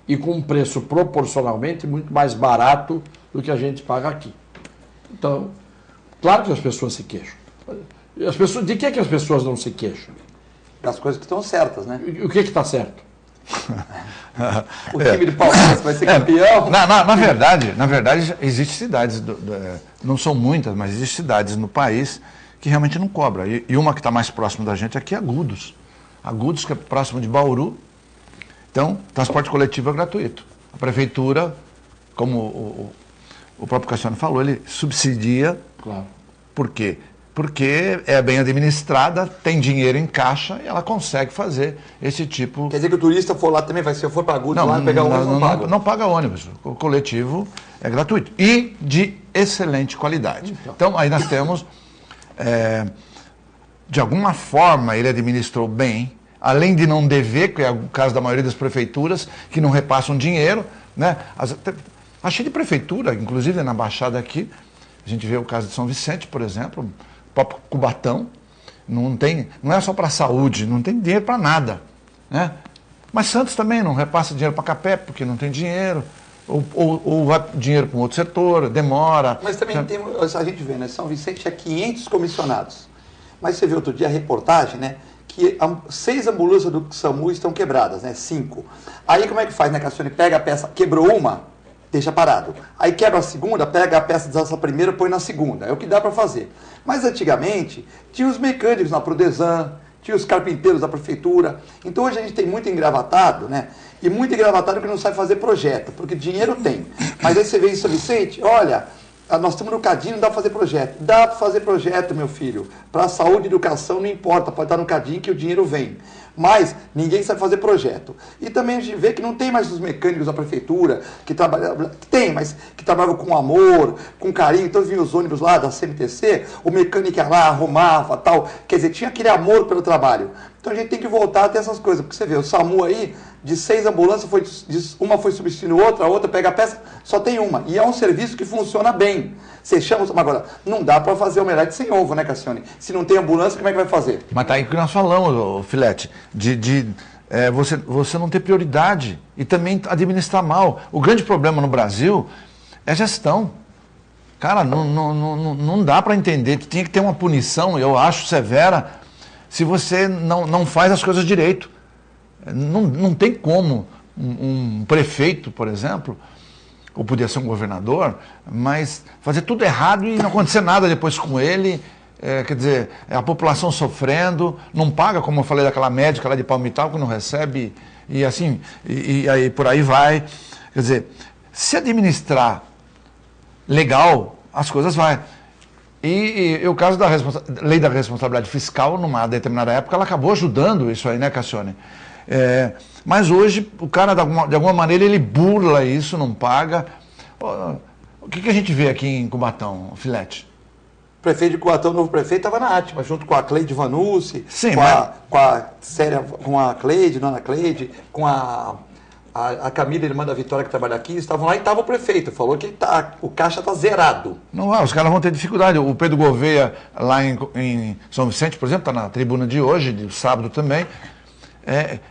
e com um preço proporcionalmente muito mais barato do que a gente paga aqui. Então, claro que as pessoas se queixam. De que as pessoas não se queixam? Das coisas que estão certas, né? O que está certo? O time de Palmeiras vai ser campeão? Na verdade, existem cidades, não são muitas, mas existem cidades no país que realmente não cobram. E uma que está mais próxima da gente aqui é Agudos. Agudos, que é próximo de Bauru. Então, transporte coletivo é gratuito. A prefeitura, como o próprio Cassiano falou, ele subsidia. Claro. Por quê? Porque é bem administrada, tem dinheiro em caixa e ela consegue fazer esse tipo... Quer dizer que o turista for lá também, se eu for para Agudos lá pegar ônibus, não paga? Não paga ônibus. O coletivo é gratuito e de excelente qualidade. Então, aí nós temos, de alguma forma, ele administrou bem, além de não dever, que é o caso da maioria das prefeituras, que não repassam dinheiro, né? Achei de prefeitura, inclusive na Baixada aqui, a gente vê o caso de São Vicente, por exemplo, o próprio Cubatão, não é só para a saúde, não tem dinheiro para nada, né? Mas Santos também não repassa dinheiro para Capé, porque não tem dinheiro, ou vai dinheiro para um outro setor, demora. Mas também a gente vê, né? São Vicente é 500 comissionados. Mas você viu outro dia a reportagem, né? Que 6 ambulâncias do SAMU estão quebradas, né? 5. Aí como é que faz, né, Cassione? Pega a peça, quebrou uma, deixa parado. Aí quebra a segunda, pega a peça dessa primeira, põe na segunda. É o que dá para fazer. Mas antigamente, tinha os mecânicos na Prodesan, tinha os carpinteiros da prefeitura. Então hoje a gente tem muito engravatado, né? E muito engravatado que não sabe fazer projeto, porque dinheiro tem. Mas aí você vê em São Vicente, olha, nós estamos no Cadinho, não dá para fazer projeto. Dá para fazer projeto, meu filho. Para saúde e educação não importa, pode estar no Cadinho que o dinheiro vem. Mas ninguém sabe fazer projeto. E também a gente vê que não tem mais os mecânicos da prefeitura, que trabalhavam, tem, mas que trabalhavam com amor, com carinho. Então vinham os ônibus lá da CMTC, o mecânico ia lá, arrumava, tal. Quer dizer, tinha aquele amor pelo trabalho. Então a gente tem que voltar a ter essas coisas, porque você vê, o SAMU aí, de 6 ambulâncias, uma foi substituindo outra, a outra pega a peça, só tem uma. E é um serviço que funciona bem. Você chama, agora, não dá para fazer omelete sem ovo, né, Cassione? Se não tem ambulância, como é que vai fazer? Mas tá aí que nós falamos, Filete, você não ter prioridade e também administrar mal. O grande problema no Brasil é gestão. Cara, não dá para entender. Tinha que ter uma punição, eu acho, severa, se você não faz as coisas direito. Não tem como um prefeito, por exemplo, ou podia ser um governador, mas fazer tudo errado e não acontecer nada depois com ele. quer dizer, a população sofrendo, não paga, como eu falei daquela médica lá de Palmital, que não recebe, e assim, e aí por aí vai. Quer dizer, se administrar legal, as coisas vão. E o caso da lei da responsabilidade fiscal, numa determinada época, ela acabou ajudando isso aí, né, Cassione? Mas hoje, o cara, de alguma maneira, ele burla isso, não paga. O que a gente vê aqui em Cubatão, Filete? O prefeito de Cubatão, o novo prefeito, estava na Atma, junto com a Cleide Vanucci, sim, com a Cleide, Dona Cleide, com a Camila, irmã da Vitória, que trabalha aqui, estavam lá e estava o prefeito. Falou que o caixa está zerado. Não, os caras vão ter dificuldade. O Pedro Gouveia, lá em São Vicente, por exemplo, está na tribuna de hoje, de sábado também,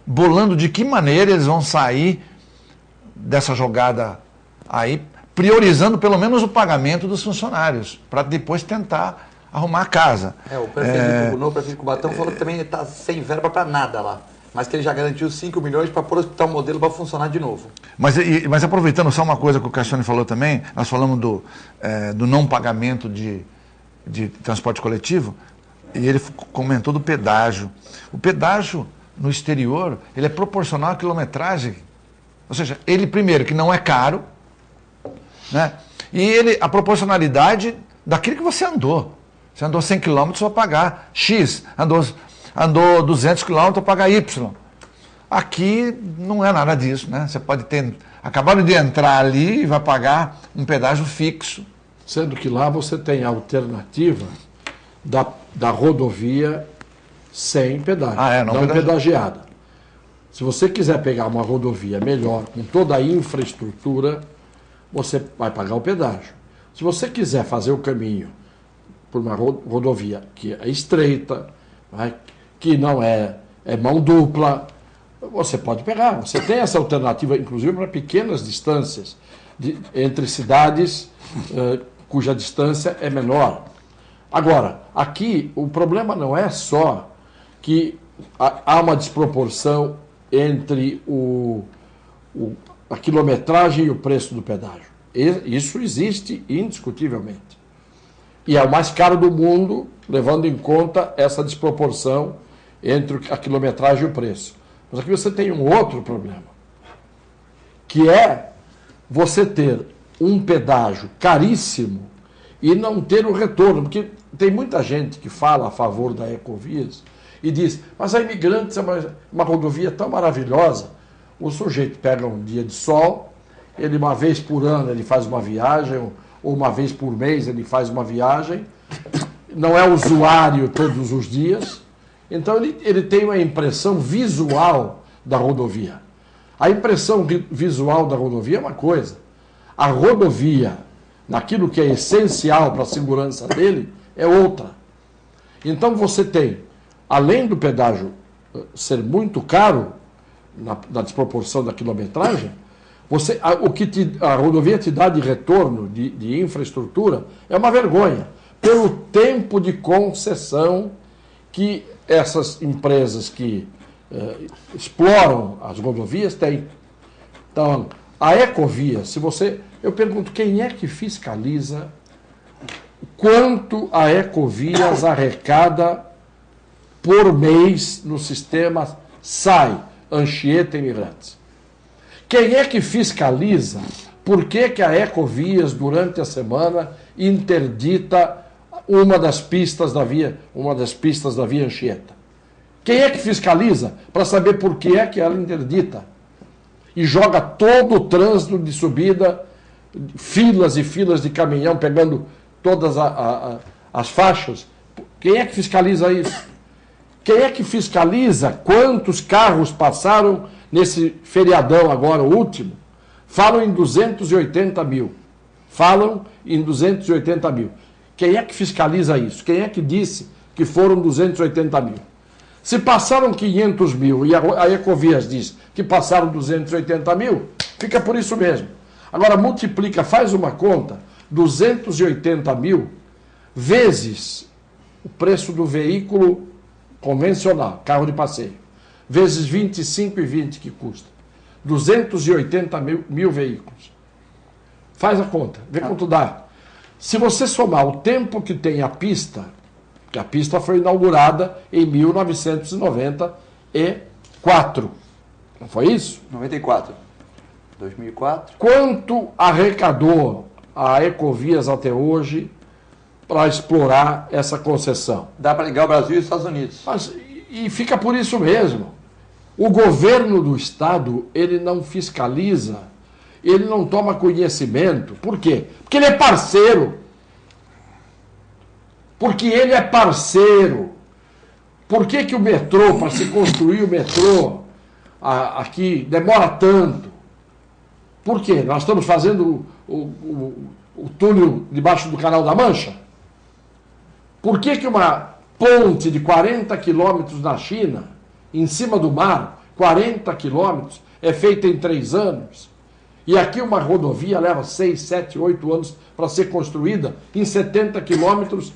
bolando de que maneira eles vão sair dessa jogada aí, priorizando pelo menos o pagamento dos funcionários, para depois tentar arrumar a casa. O novo prefeito de Cubatão falou que também está sem verba para nada lá. Mas que ele já garantiu 5 milhões para pôr o hospital modelo para funcionar de novo. Mas aproveitando só uma coisa que o Cassione falou também, nós falamos do não pagamento de transporte coletivo, e ele comentou do pedágio. O pedágio no exterior, ele é proporcional à quilometragem. Ou seja, ele primeiro que não é caro, né? E a proporcionalidade daquilo que você andou. Você andou 100 km, você vai pagar X, andou 200 km, vai pagar Y. Aqui não é nada disso, né? Você pode ter acabado de entrar ali e vai pagar um pedágio fixo. Sendo que lá você tem a alternativa da rodovia sem pedágio, não pedagiada. Se você quiser pegar uma rodovia melhor, com toda a infraestrutura, você vai pagar o pedágio. Se você quiser fazer o caminho por uma rodovia que é estreita, que não é mão dupla, você pode pegar. Você tem essa alternativa, inclusive para pequenas distâncias, entre cidades cuja distância é menor. Agora, aqui o problema não é só que há uma desproporção entre a quilometragem e o preço do pedágio. Isso existe indiscutivelmente. E é o mais caro do mundo, levando em conta essa desproporção entre a quilometragem e o preço. Mas aqui você tem um outro problema, que é você ter um pedágio caríssimo e não ter o retorno. Porque tem muita gente que fala a favor da Ecovias e diz, mas a Imigrantes é uma rodovia tão maravilhosa. O sujeito pega um dia de sol, ele uma vez por ano ele faz uma viagem, ou uma vez por mês ele faz uma viagem, não é usuário todos os dias, então ele tem uma impressão visual da rodovia. A impressão visual da rodovia é uma coisa, a rodovia, naquilo que é essencial para a segurança dele, é outra. Então você tem, além do pedágio ser muito caro, na desproporção da quilometragem, o que a rodovia te dá de retorno de infraestrutura é uma vergonha, pelo tempo de concessão que essas empresas que exploram as rodovias têm. Então, a Ecovia, eu pergunto, quem é que fiscaliza quanto a Ecovias arrecada por mês no sistema SAI, Anchieta Imigrantes? Quem é que fiscaliza por que a Ecovias, durante a semana, interdita uma das pistas da via Anchieta? Quem é que fiscaliza para saber por que é que ela interdita? E joga todo o trânsito de subida, filas e filas de caminhão, pegando todas as faixas. Quem é que fiscaliza isso? Quem é que fiscaliza quantos carros passaram nesse feriadão agora, o último? Falam em 280 mil. Quem é que fiscaliza isso? Quem é que disse que foram 280 mil? Se passaram 500 mil e a Ecovias diz que passaram 280 mil, fica por isso mesmo. Agora multiplica, faz uma conta, 280 mil vezes o preço do veículo convencional, carro de passeio, vezes 25,20 que custa. 280 mil veículos. Faz a conta, vê quanto dá. Se você somar o tempo que tem a pista que a pista foi inaugurada em 1994. Não foi isso? 94. 2004. Quanto arrecadou a Ecovias até hoje para explorar essa concessão? Dá para ligar o Brasil e os Estados Unidos. E fica por isso mesmo. O governo do Estado, ele não fiscaliza, ele não toma conhecimento. Por quê? Porque ele é parceiro. Porque ele é parceiro. Por que que o metrô, para se construir o metrô, aqui demora tanto? Por quê? Nós estamos fazendo o túnel debaixo do Canal da Mancha? Por que que uma ponte de 40 quilômetros na China, em cima do mar, 40 quilômetros, é feita em 3 anos? E aqui uma rodovia leva 6, 7, 8 anos para ser construída em 70 quilômetros,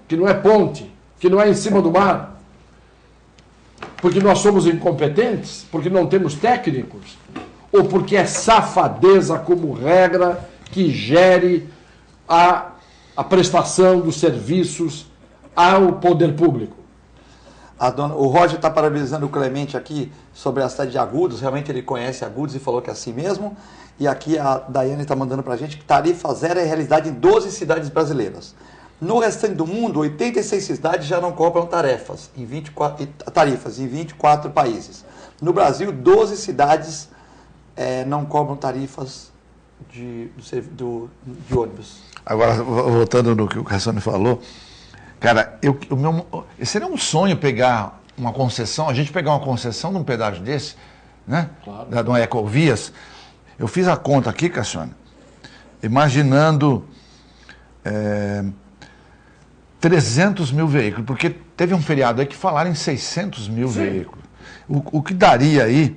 que não é ponte, que não é em cima do mar. Porque nós somos incompetentes? Porque não temos técnicos? Ou porque é safadeza como regra que gere a prestação dos serviços ao poder público? O Roger está parabenizando o Clemente aqui sobre a cidade de Agudos. Realmente ele conhece Agudos e falou que é assim mesmo. E aqui a Daiane está mandando para a gente que tarifa zero é realidade em 12 cidades brasileiras. No restante do mundo, 86 cidades já não cobram tarifas em 24 países. No Brasil, 12 cidades não cobram tarifas de ônibus. Agora, voltando no que o Cassiano falou, cara, seria um sonho pegar uma concessão, a gente pegar uma concessão de um pedágio desse, né? Claro. De uma Ecovias. Eu fiz a conta aqui, Cassiano, imaginando 300 mil veículos, porque teve um feriado aí que falaram em 600 mil veículos. O que daria aí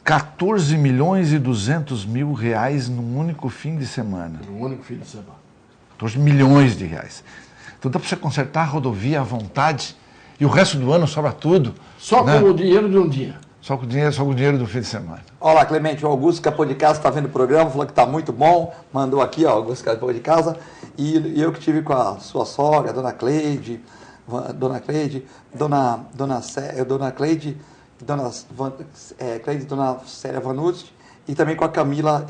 14 milhões e 200 mil reais num único fim de semana. Num único fim de semana. 14 milhões de reais. Então dá para você consertar a rodovia à vontade e o resto do ano sobra tudo. Só com o dinheiro de um dia. Só com o dinheiro do fim de semana. Olá, Clemente, o Augusto Capô de Casa está vendo o programa, falou que está muito bom, mandou aqui, ó, Augusto Capô de Casa, e eu que tive com a sua sogra, Dona Cleide, Dona Célia Vanucci, e também com a Camila,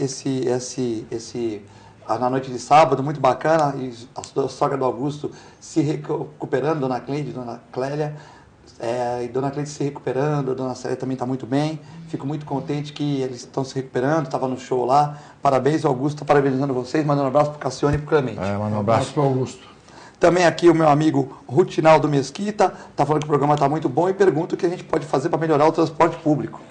na noite de sábado, muito bacana, e a sogra do Augusto se recuperando, Dona Cleide, Dona Clélia, e Dona Cleide se recuperando, a Dona Célia também está muito bem. Fico muito contente que eles estão se recuperando, estava no show lá. Parabéns, Augusto, parabenizando vocês, mandando um abraço para o Cassione e para o Clemente. Manda um abraço para o Augusto. Também aqui o meu amigo Rutinaldo Mesquita está falando que o programa está muito bom e pergunta o que a gente pode fazer para melhorar o transporte público.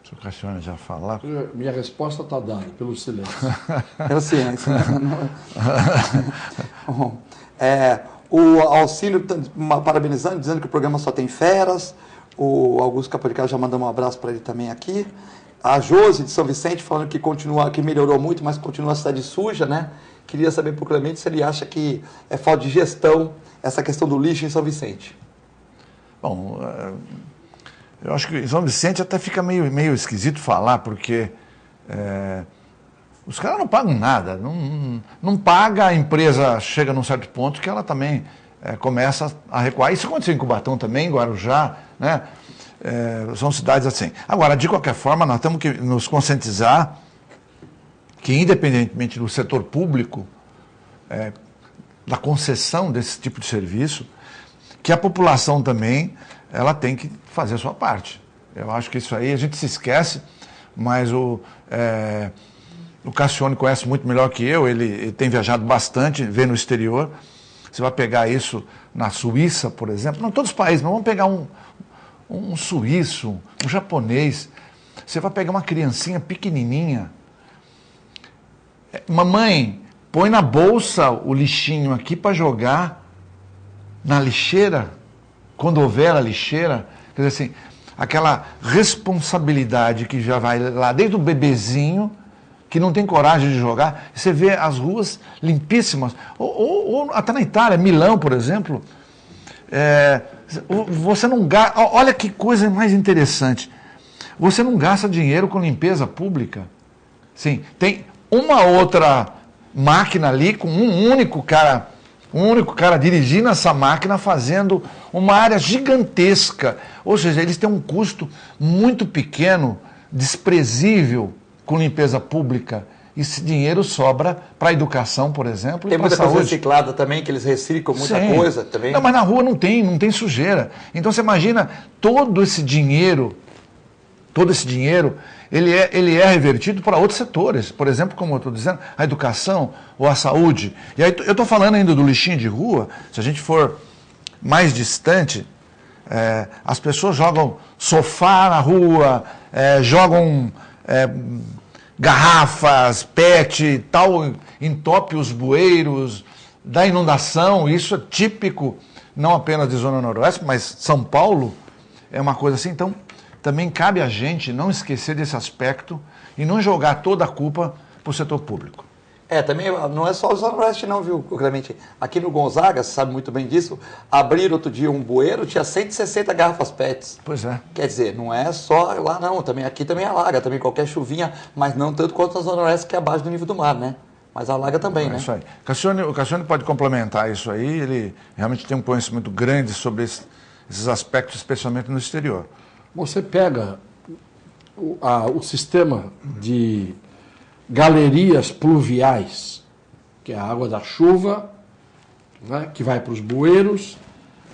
Se o Cassione já falar... Minha resposta está dada, pelo silêncio. Pelo silêncio. O Alcínio parabenizando, dizendo que o programa só tem feras. O Augusto Capolicado já mandou um abraço para ele também aqui. A Josi de São Vicente falando que melhorou muito, mas continua a cidade suja, né? Queria saber para o Clemente se ele acha que é falta de gestão essa questão do lixo em São Vicente. Bom, eu acho que em São Vicente até fica meio esquisito falar, porque os caras não pagam nada, não paga, a empresa chega num certo ponto que ela também começa a recuar. Isso aconteceu em Cubatão também, em Guarujá, né? São cidades assim. Agora, de qualquer forma, nós temos que nos conscientizar que, independentemente do setor público, da concessão desse tipo de serviço, que a população também ela tem que fazer a sua parte. Eu acho que isso aí a gente se esquece, mas o Cassione conhece muito melhor que eu, ele tem viajado bastante, vê no exterior. Você vai pegar isso na Suíça, por exemplo, não todos os países, mas vamos pegar um suíço, um japonês. Você vai pegar uma criancinha pequenininha. Mamãe, põe na bolsa o lixinho aqui para jogar na lixeira, quando houver a lixeira. Quer dizer assim, aquela responsabilidade que já vai lá desde o bebezinho, que não tem coragem de jogar. Você vê as ruas limpíssimas. Ou até na Itália, Milão, por exemplo, você não gasta... Olha que coisa mais interessante. Você não gasta dinheiro com limpeza pública. Sim, tem uma outra máquina ali com um único cara dirigindo essa máquina, fazendo uma área gigantesca. Ou seja, eles têm um custo muito pequeno, desprezível com limpeza pública. Esse dinheiro sobra para a educação, por exemplo. Tem muita coisa reciclada também, que eles reciclam muita coisa também. Não, mas na rua não tem sujeira. Então você imagina todo esse dinheiro, ele é revertido para outros setores. Por exemplo, como eu estou dizendo, a educação ou a saúde. E aí eu estou falando ainda do lixinho de rua. Se a gente for mais distante, as pessoas jogam sofá na rua, jogam garrafas, PET, tal, entope os bueiros da inundação. Isso é típico, não apenas de Zona Noroeste, mas São Paulo é uma coisa assim. Então, também cabe a gente não esquecer desse aspecto e não jogar toda a culpa para o setor público. Também não é só o Zona Oeste não, viu, Clemente? Aqui no Gonzaga, você sabe muito bem disso, abriram outro dia um bueiro, tinha 160 garrafas PETs. Pois é. Quer dizer, não é só lá não, aqui também alaga, também qualquer chuvinha, mas não tanto quanto a Zona Oeste, que é abaixo do nível do mar, né? Mas alaga também, né? Isso aí. O Cassione pode complementar isso aí, ele realmente tem um conhecimento grande sobre esses aspectos, especialmente no exterior. Você pega o sistema de galerias pluviais, que é a água da chuva, né, que vai para os bueiros,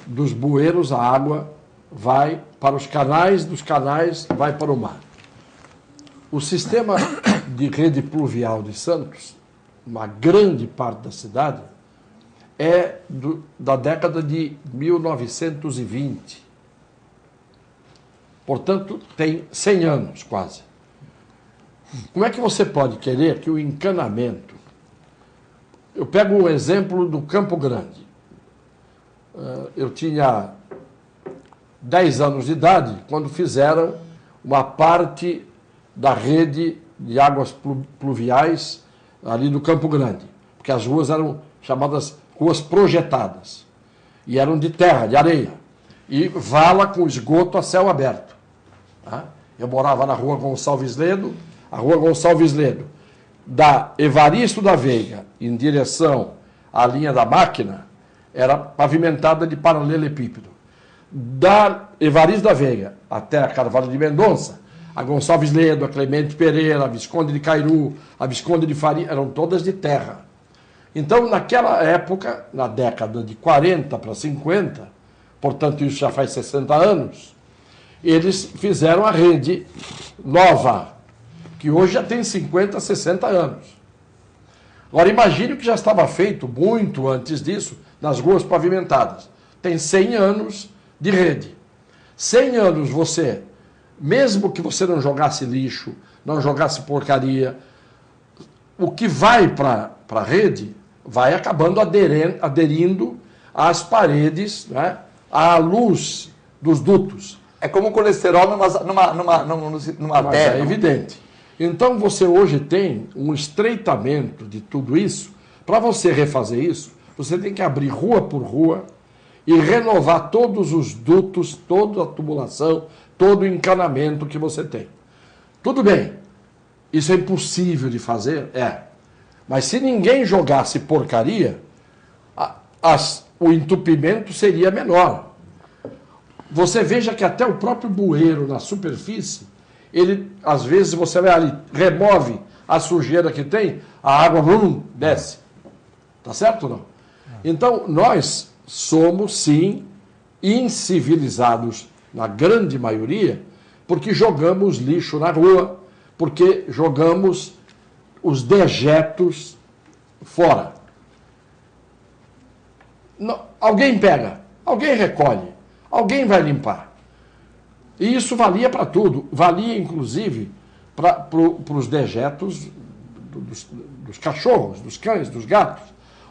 dos bueiros a água vai para os canais, dos canais vai para o mar. O sistema de rede pluvial de Santos, uma grande parte da cidade, é da década de 1920. Portanto, tem 100 anos quase. Como é que você pode querer que o encanamento... Eu pego um exemplo do Campo Grande. Eu tinha 10 anos de idade quando fizeram uma parte da rede de águas pluviais ali do Campo Grande, porque as ruas eram chamadas ruas projetadas, e eram de terra, de areia, e vala com esgoto a céu aberto. Eu morava na Rua Gonçalves Ledo. A Rua Gonçalves Ledo, da Evaristo da Veiga em direção à linha da Máquina, era pavimentada de paralelepípedo. Da Evaristo da Veiga até a Carvalho de Mendonça, a Gonçalves Ledo, a Clemente Pereira, a Visconde de Cairu, a Visconde de Faria, eram todas de terra. Então, naquela época, na década de 40 para 50, portanto isso já faz 60 anos, eles fizeram a rede nova, que hoje já tem 50, 60 anos. Agora, imagine o que já estava feito muito antes disso, nas ruas pavimentadas. Tem 100 anos de rede. 100 anos você, mesmo que você não jogasse lixo, não jogasse porcaria, o que vai para a rede vai acabando aderindo às paredes, né, à luz dos dutos. É como o colesterol numa terra. É evidente. Então você hoje tem um estreitamento de tudo isso. Para você refazer isso, você tem que abrir rua por rua e renovar todos os dutos, toda a tubulação, todo o encanamento que você tem. Tudo bem, isso é impossível de fazer? Mas se ninguém jogasse porcaria, o entupimento seria menor. Você veja que até o próprio bueiro na superfície, ele, às vezes, você vai ali, remove a sujeira que tem, a água desce. Tá certo ou não? Então, nós somos, sim, incivilizados, na grande maioria, porque jogamos lixo na rua, porque jogamos os dejetos fora. Alguém pega, alguém recolhe, alguém vai limpar. E isso valia para tudo, valia inclusive para os dejetos dos cachorros, dos cães, dos gatos.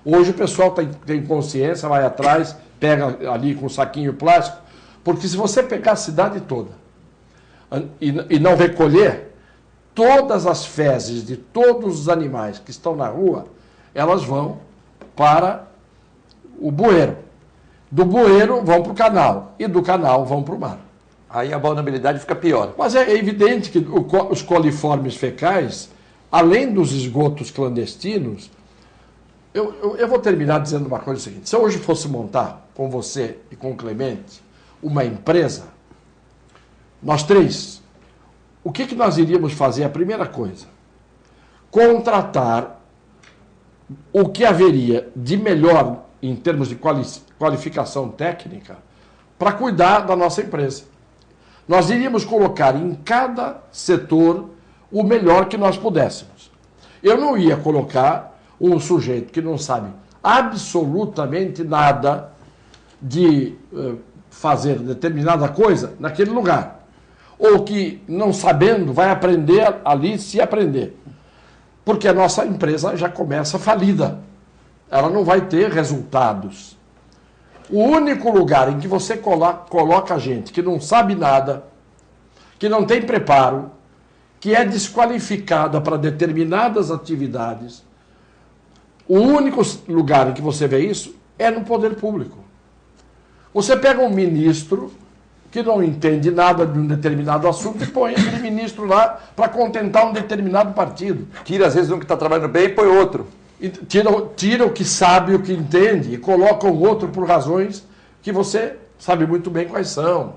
Hoje o pessoal tem consciência, vai atrás, pega ali com um saquinho plástico, porque se você pegar a cidade toda e não recolher, todas as fezes de todos os animais que estão na rua, elas vão para o bueiro. Do bueiro vão para o canal, e do canal vão para o mar. Aí a vulnerabilidade fica pior. Mas é evidente que os coliformes fecais, além dos esgotos clandestinos, Eu vou terminar dizendo uma coisa seguinte. Se eu hoje fosse montar com você e com o Clemente uma empresa, nós três, o que nós iríamos fazer? A primeira coisa, contratar o que haveria de melhor em termos de qualificação técnica para cuidar da nossa empresa. Nós iríamos colocar em cada setor o melhor que nós pudéssemos. Eu não ia colocar um sujeito que não sabe absolutamente nada de fazer determinada coisa naquele lugar. Ou que, não sabendo, vai aprender ali se aprender. Porque a nossa empresa já começa falida. Ela não vai ter resultados. O único lugar em que você coloca gente que não sabe nada, que não tem preparo, que é desqualificada para determinadas atividades, o único lugar em que você vê isso é no poder público. Você pega um ministro que não entende nada de um determinado assunto e põe aquele ministro lá para contentar um determinado partido. Tira, às vezes, um que está trabalhando bem e põe outro. E tira o que sabe, o que entende, e coloca o outro por razões que você sabe muito bem quais são.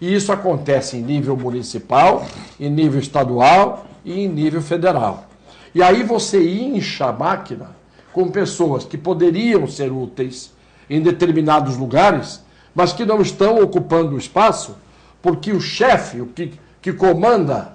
E isso acontece em nível municipal, em nível estadual e em nível federal. E aí você incha a máquina com pessoas que poderiam ser úteis em determinados lugares, mas que não estão ocupando o espaço, porque o chefe, o que comanda,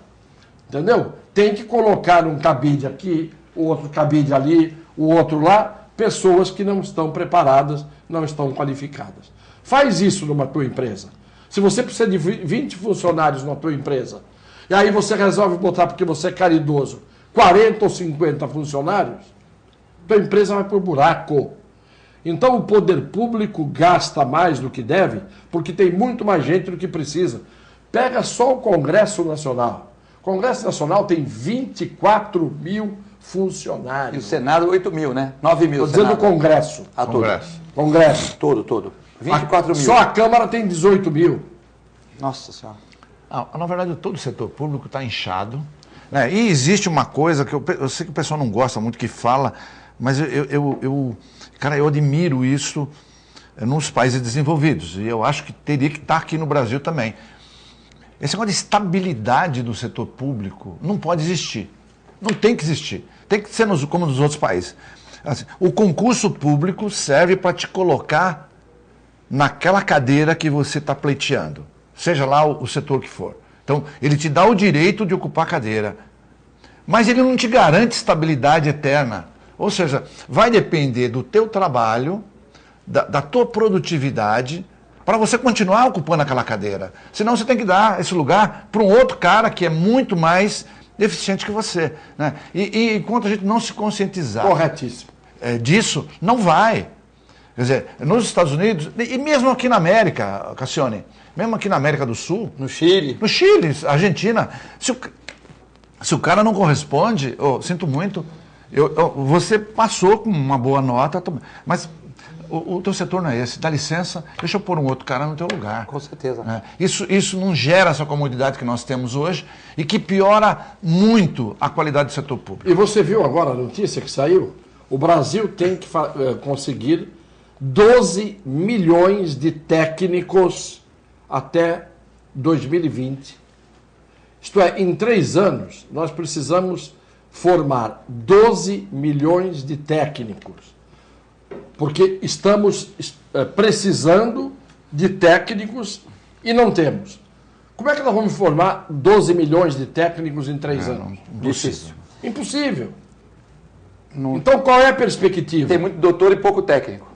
entendeu? Tem que colocar um cabide aqui, o outro cabide ali, o outro lá, pessoas que não estão preparadas, não estão qualificadas. Faz isso numa tua empresa. Se você precisa de 20 funcionários na tua empresa, e aí você resolve botar, porque você é caridoso, 40 ou 50 funcionários, tua empresa vai pro buraco. Então o poder público gasta mais do que deve, porque tem muito mais gente do que precisa. Pega só o Congresso Nacional. O Congresso Nacional tem 24 mil funcionários. E o Senado, 8 mil, né? 9 mil. Estou dizendo o Congresso. Congresso. Todo. 24 mil. Só a Câmara tem 18 mil. Nossa Senhora. Na verdade, todo o setor público está inchado. Né? E existe uma coisa que eu sei que o pessoal não gosta muito que fala, mas cara, eu admiro isso nos países desenvolvidos. E eu acho que teria que estar aqui no Brasil também. Esse negócio de estabilidade do setor público não pode existir. Não tem que existir. Tem que ser como nos outros países. Assim, o concurso público serve para te colocar naquela cadeira que você está pleiteando. Seja lá o setor que for. Então, ele te dá o direito de ocupar a cadeira. Mas ele não te garante estabilidade eterna. Ou seja, vai depender do teu trabalho, da tua produtividade, para você continuar ocupando aquela cadeira. Senão você tem que dar esse lugar para um outro cara que é muito mais eficiente que você. Né? E enquanto a gente não se conscientizar disso, não vai. Quer dizer, nos Estados Unidos, e mesmo aqui na América, Cassione, mesmo aqui na América do Sul, no Chile, Argentina, se o cara não corresponde, sinto muito, você passou com uma boa nota, mas o teu setor não é esse, dá licença, deixa eu pôr um outro cara no teu lugar. Com certeza. Né? Isso não gera essa comodidade que nós temos hoje e que piora muito a qualidade do setor público. E você viu agora a notícia que saiu? O Brasil tem que conseguir 12 milhões de técnicos até 2020. Isto é, em 3 anos, nós precisamos formar 12 milhões de técnicos. Porque estamos precisando de técnicos e não temos. Como é que nós vamos formar 12 milhões de técnicos em 3 anos? Difícil. Impossível. Então, qual é a perspectiva? Tem muito doutor e pouco técnico.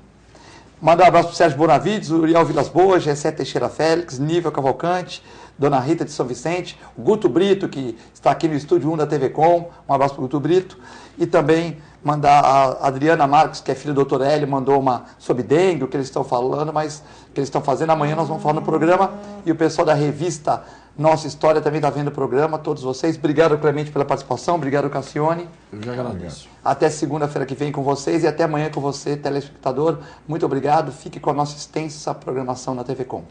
Mandar um abraço para o Sérgio Bonavides, Uriel Vilas Boas, Gessé Teixeira Félix, Nível Cavalcante, Dona Rita de São Vicente, o Guto Brito, que está aqui no Estúdio 1 da TV Com, um abraço para o Guto Brito, e também mandar a Adriana Marques, que é filha do Dr. Hélio, mandou uma sobre dengue, o que eles estão falando, mas o que eles estão fazendo, amanhã nós vamos falar no programa, e o pessoal da revista Nossa História também está vendo o programa, todos vocês. Obrigado, Clemente, pela participação, obrigado, Cassione. Eu que agradeço. Até segunda-feira que vem com vocês e até amanhã com você, telespectador. Muito obrigado, fique com a nossa extensa programação na TV Com.